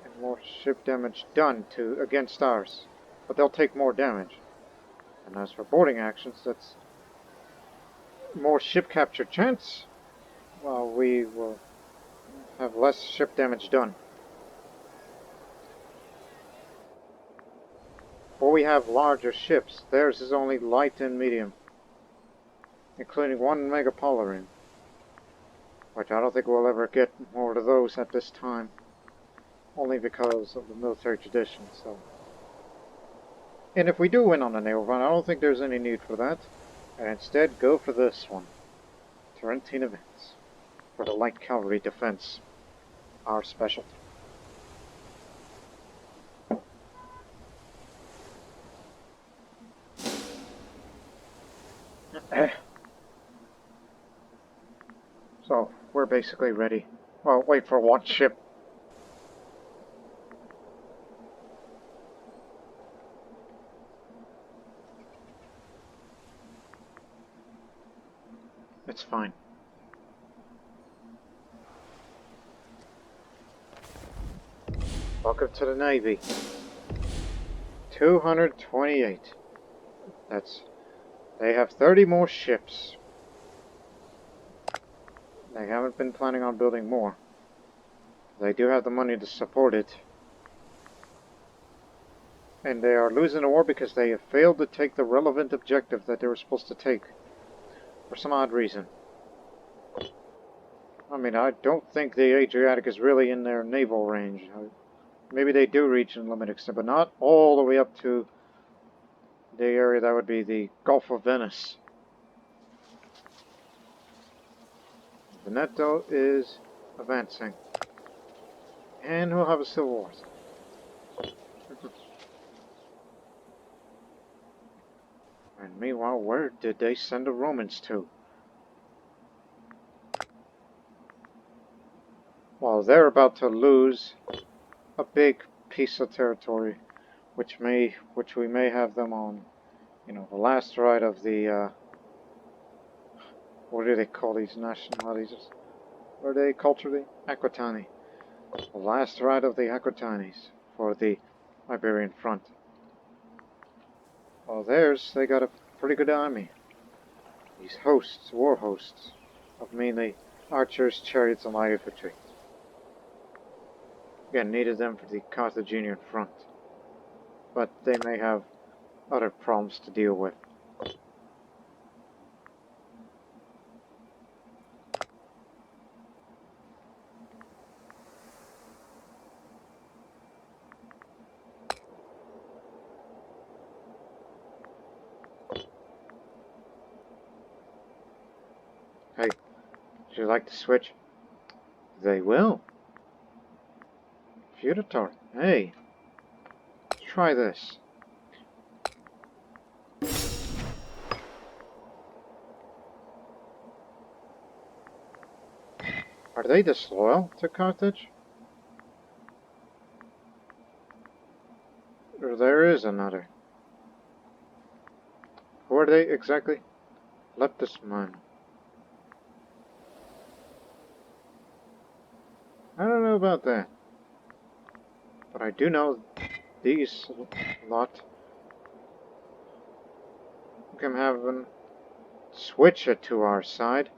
and more ship damage done against ours. But they'll take more damage. And as for boarding actions, that's more ship capture chance. Well, we will have less ship damage done. But we have larger ships. Theirs is only light and medium, including one megapoliran, which I don't think we'll ever get more of those at this time, only because of the military tradition. So, and if we do win on the naval run, I don't think there's any need for that, and instead go for this one, Tarentum events, for the light cavalry defense, our specialty. So, we're basically ready. Well, wait for one ship. It's fine. Welcome to the Navy. 228. They have 30 more ships. They haven't been planning on building more. They do have the money to support it. And they are losing the war because they have failed to take the relevant objective that they were supposed to take. For some odd reason. I mean, I don't think the Adriatic is really in their naval range. Maybe they do reach in limited extent, but not all the way up to the area that would be the Gulf of Venice. Veneto is advancing. And we'll have a civil war. And meanwhile, where did they send the Romans to? Well, they're about to lose a big piece of territory, which we may have them on, you know, the last ride of the, what do they call these nationalities? What are they culturally? Aquitani. The last ride of the Aquitanis for the Iberian front. Well, they got a pretty good army. These hosts, war hosts, of mainly archers, chariots, and light infantry. Again, needed them for the Carthaginian front. But they may have other problems to deal with. Hey, would you like to switch? They will. Feudatory. Hey, try this. Are they disloyal to Carthage? Or there is another. Who are they exactly? Leptis man. I don't know about that. But I do know these lot. We can have them switch it to our side.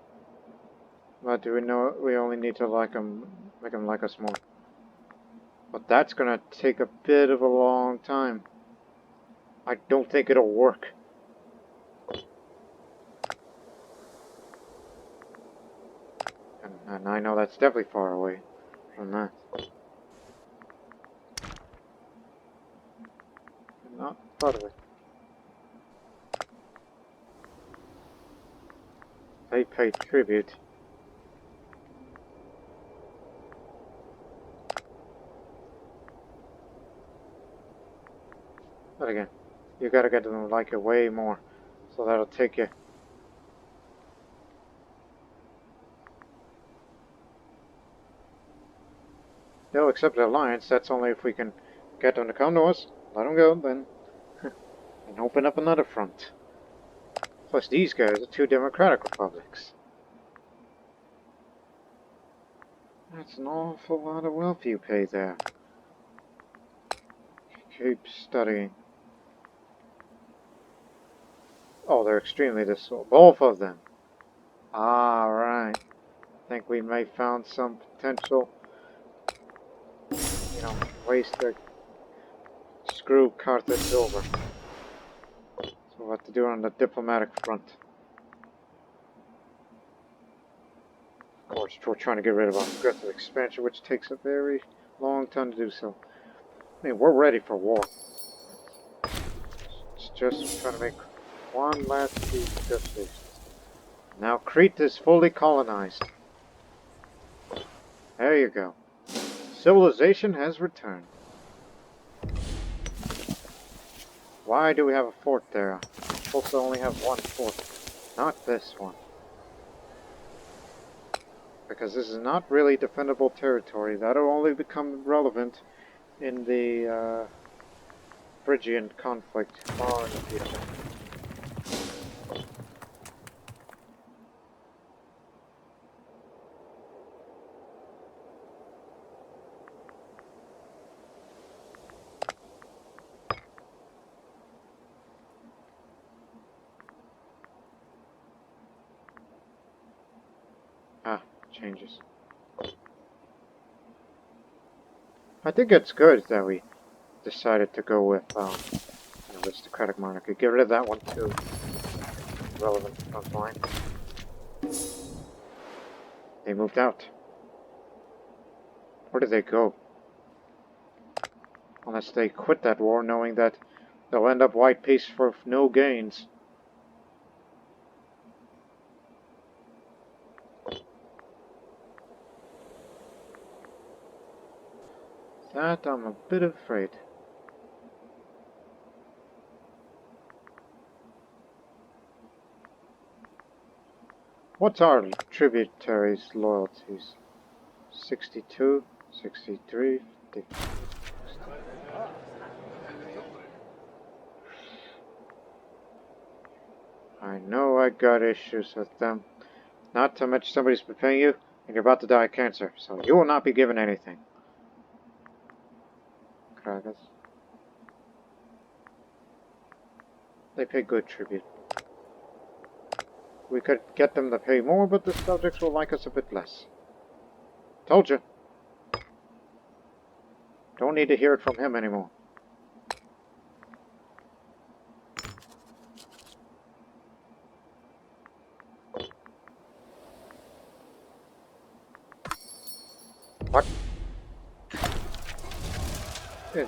But do we know we only need to like them, make them like us more? But that's gonna take a bit of a long time. I don't think it'll work. And I know that's definitely far away from that. I'm not part of it. They pay tribute. But again, you gotta get them like it way more. So that'll take you. They'll accept the alliance, that's only if we can get them to come to us, let them go, then and open up another front. Plus these guys are two democratic republics. That's an awful lot of wealth you pay there. Keep studying. Oh, they're extremely disloyal. Both of them. Ah, right. I think we may found some potential, you know, ways to screw Carthage over. So we'll have to do it on the diplomatic front. Of course, we're trying to get rid of our aggressive expansion, which takes a very long time to do so. I mean, we're ready for war. It's just trying to make one last piece of justice. Now Crete is fully colonized. There you go. Civilization has returned. Why do we have a fort there? We're supposed to only have one fort. Not this one. Because this is not really defendable territory. That'll only become relevant in the Phrygian conflict far in the future. Changes. I think it's good that we decided to go with an aristocratic monarchy. Get rid of that one too. Relevant front line. They moved out. Where did they go? Unless they quit that war knowing that they'll end up white peace for no gains. That I'm a bit afraid. What's our tributaries' loyalties? 62, 63, 50. I know I got issues with them. Not to mention somebody's been paying you, and you're about to die of cancer, so you will not be given anything. Kragas. They pay good tribute. We could get them to pay more, but the subjects will like us a bit less. Told you. Don't need to hear it from him anymore. What?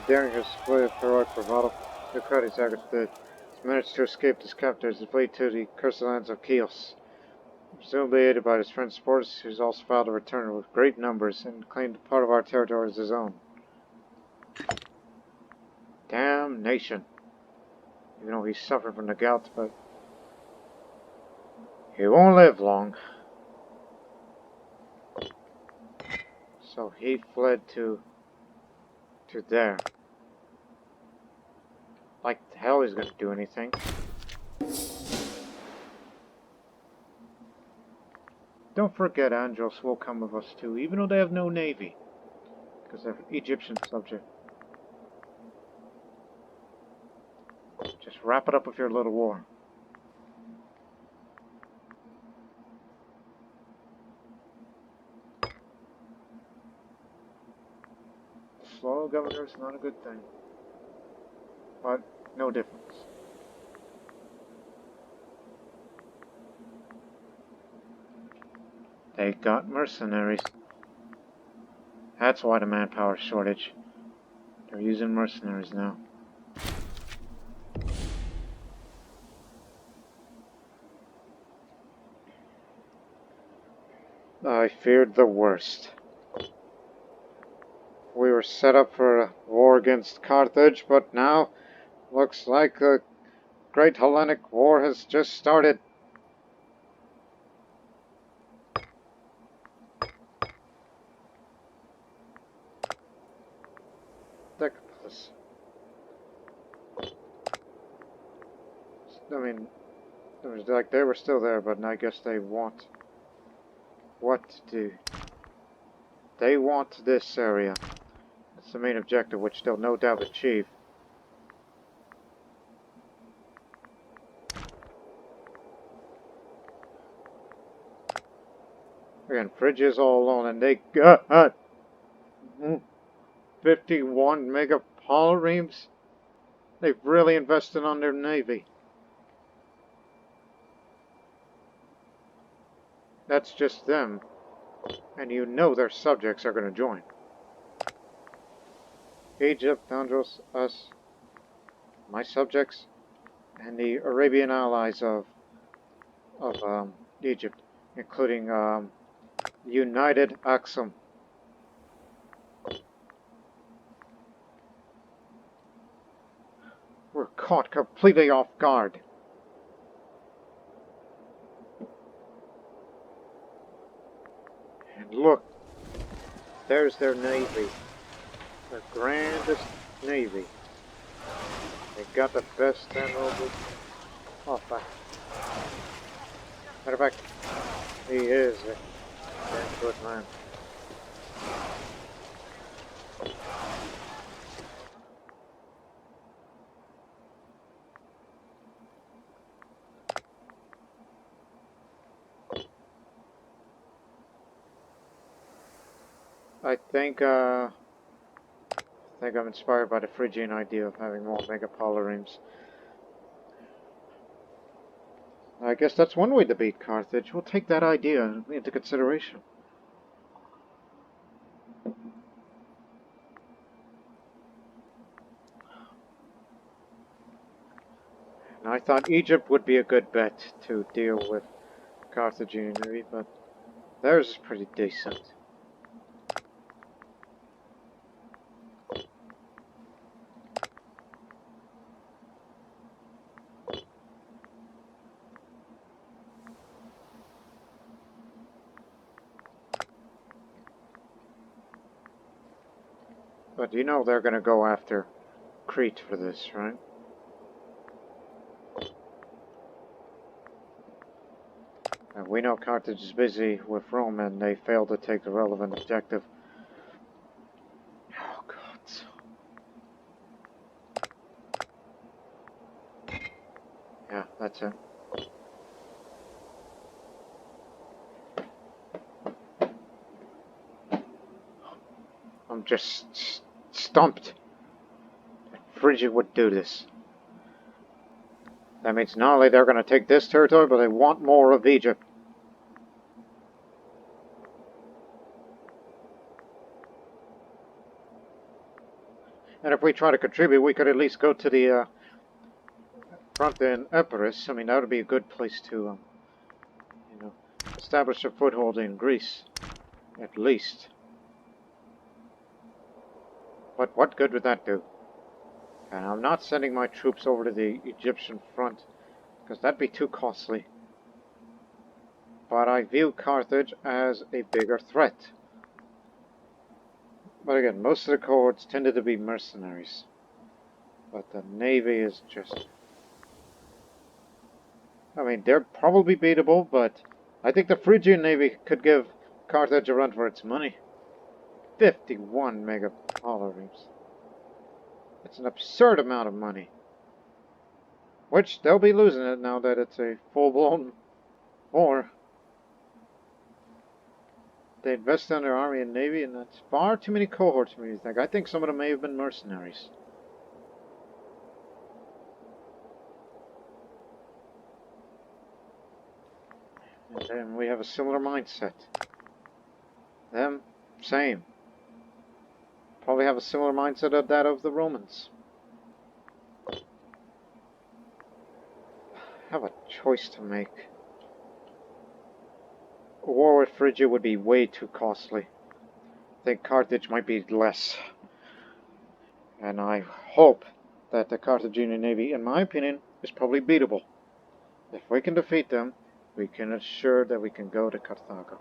Daring his display of heroic bravado, Socrates Agathid managed to escape his captors and flee to the cursed lands of Chios. Presumably aided by his friend Sportus, who's also filed a return with great numbers and claimed part of our territory as his own. Damnation. Even though he suffered from the gout, but he won't live long. So he fled to there. Like the hell he's gonna do anything. Don't forget Andros will come with us too, even though they have no navy. Because they're Egyptian subject. Just wrap it up with your little war. Slow governor is not a good thing. But no difference. They got mercenaries. That's why the manpower shortage. They're using mercenaries now. I feared the worst. We were set up for a war against Carthage, but now looks like the Great Hellenic War has just started. Decapolis. I mean, it was like they were still there, but I guess they want what to do. They want this area. That's the main objective, which they'll no doubt achieve. Again, Phrygia's all alone, and they got 51 megapolyremes. They've really invested on their navy. That's just them. And you know their subjects are going to join. Egypt, Andros, us, my subjects, and the Arabian allies of Egypt, including United Axum. We're caught completely off guard. And look, there's their navy. The grandest navy. They got the best admiral. Oh, fuck. Matter of fact, he is a damn good man. I think I'm inspired by the Phrygian idea of having more megapolyremes. I guess that's one way to beat Carthage. We'll take that idea into consideration. I thought Egypt would be a good bet to deal with Carthaginianry, but theirs is pretty decent. But you know they're going to go after Crete for this, right? And we know Carthage is busy with Rome and they failed to take the relevant objective. Oh, God. Yeah, that's it. I'm just stumped that Phrygia would do this. That means not only they're going to take this territory, but they want more of Egypt. And if we try to contribute, we could at least go to the front in Epirus. I mean, that would be a good place to, you know, establish a foothold in Greece, at least. But what good would that do? And I'm not sending my troops over to the Egyptian front, because that'd be too costly. But I view Carthage as a bigger threat. But again, most of the cohorts tended to be mercenaries. But the navy is just... I mean, they're probably beatable, but I think the Phrygian navy could give Carthage a run for its money. 51 megapolares. It's an absurd amount of money. Which, they'll be losing it now that it's a full-blown war. They invest in their army and navy, and that's far too many cohorts for me to think. I think some of them may have been mercenaries. And then we have a similar mindset. Them, same. Probably have a similar mindset of that of the Romans. Have a choice to make. A war with Phrygia would be way too costly. I think Carthage might be less. And I hope that the Carthaginian navy, in my opinion, is probably beatable. If we can defeat them, we can assure that we can go to Carthago.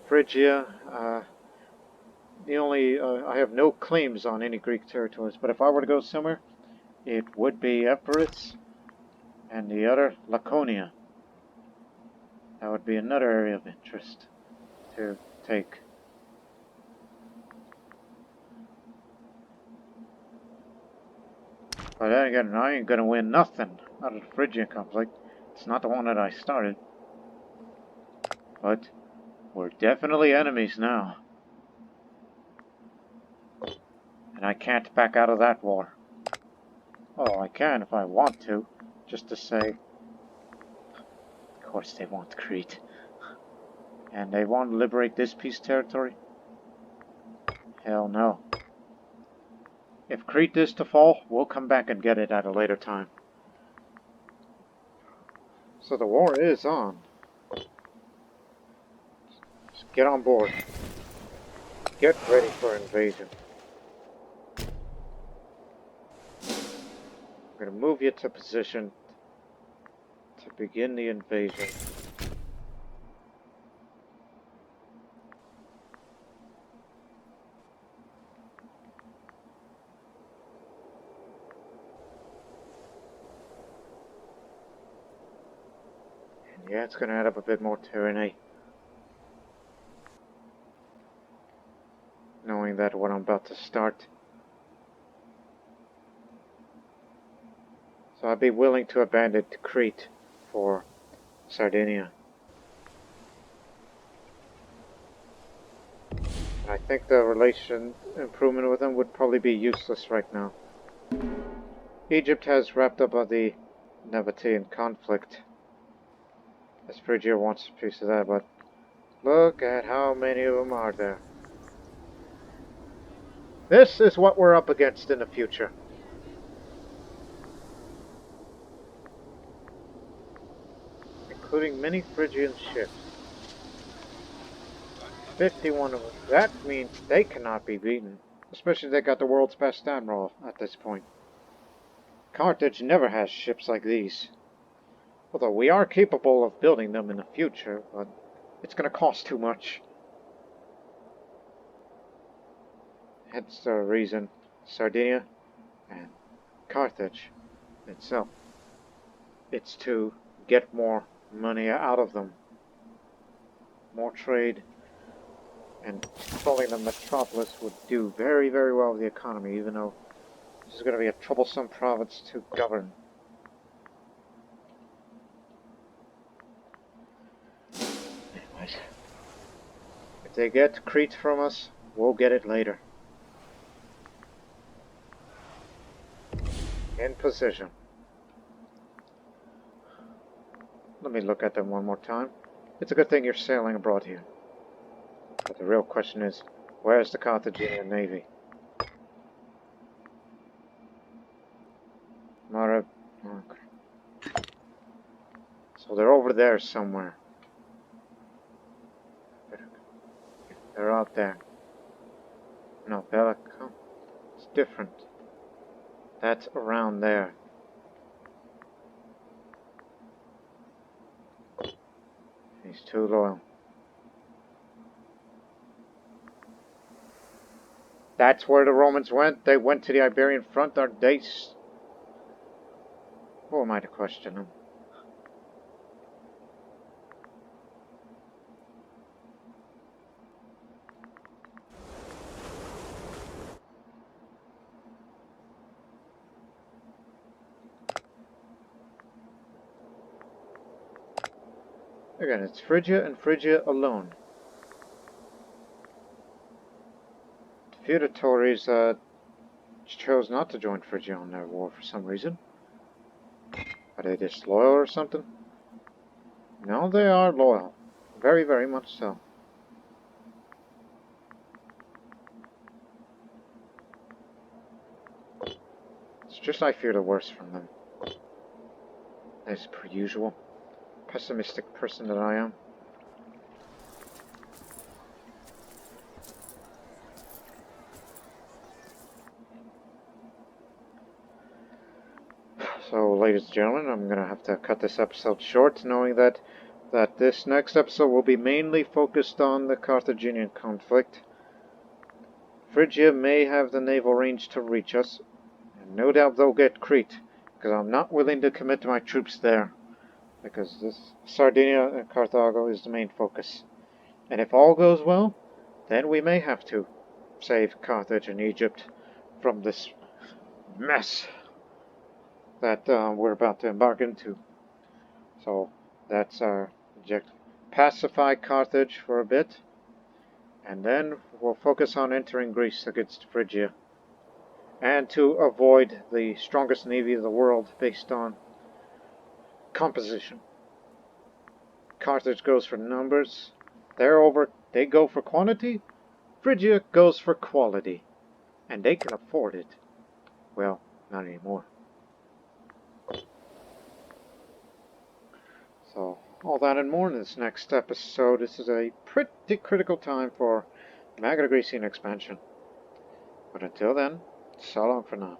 Phrygia, I have no claims on any Greek territories, but if I were to go somewhere, it would be Epirus and the other Laconia. That would be another area of interest to take. But then again, I ain't gonna win nothing out of the Phrygian conflict. It's not the one that I started. But we're definitely enemies now. And I can't back out of that war. Oh, I can if I want to. Just to say, of course they want Crete. And they want to liberate this piece of territory? Hell no. If Crete is to fall, we'll come back and get it at a later time. So the war is on. Just get on board. Get ready for invasion. I'm going to move you to position to begin the invasion. And yeah, it's going to add up a bit more tyranny. Knowing that what I'm about to start. So I'd be willing to abandon Crete for Sardinia. And I think the relation improvement with them would probably be useless right now. Egypt has wrapped up on the Nabatean conflict, as Phrygia wants a piece of that, but look at how many of them are there. This is what we're up against in the future. including many Phrygian ships. 51 of them. That means they cannot be beaten. Especially they got the world's best admiral at this point. Carthage never has ships like these. Although we are capable of building them in the future, but it's going to cost too much. Hence the reason Sardinia and Carthage itself. It's to get more money out of them. More trade. And calling them metropolis would do very, very well with the economy, even though this is going to be a troublesome province to govern. Anyways, if they get Crete from us, we'll get it later. In position. Let me look at them one more time. It's a good thing you're sailing abroad here. But the real question is, where's the Carthaginian navy? Okay. So they're over there somewhere. They're out there. No, Bellico. It's different. That's around there. He's too loyal. That's where the Romans went. They went to the Iberian front. Are they? Who am I to question them? Again, it's Phrygia and Phrygia alone. The feudatories chose not to join Phrygia on their war for some reason. Are they disloyal or something? No, they are loyal. Very, very much so. It's just I fear the worst from them. As per usual. Pessimistic person that I am. So, ladies and gentlemen, I'm going to have to cut this episode short, knowing that this next episode will be mainly focused on the Carthaginian conflict. Phrygia may have the naval range to reach us, and no doubt they'll get Crete, because I'm not willing to commit my troops there, because this Sardinia and Carthago is the main focus. And if all goes well, then we may have to save Carthage and Egypt from this mess that we're about to embark into. So that's our objective. Pacify Carthage for a bit, and then we'll focus on entering Greece against Phrygia, and to avoid the strongest navy of the world based on composition. Carthage goes for numbers, they go for quantity, Phrygia goes for quality, and they can afford it. Well, not anymore. So, all that and more in this next episode. This is a pretty critical time for Magna Graecian expansion. But until then, so long for now.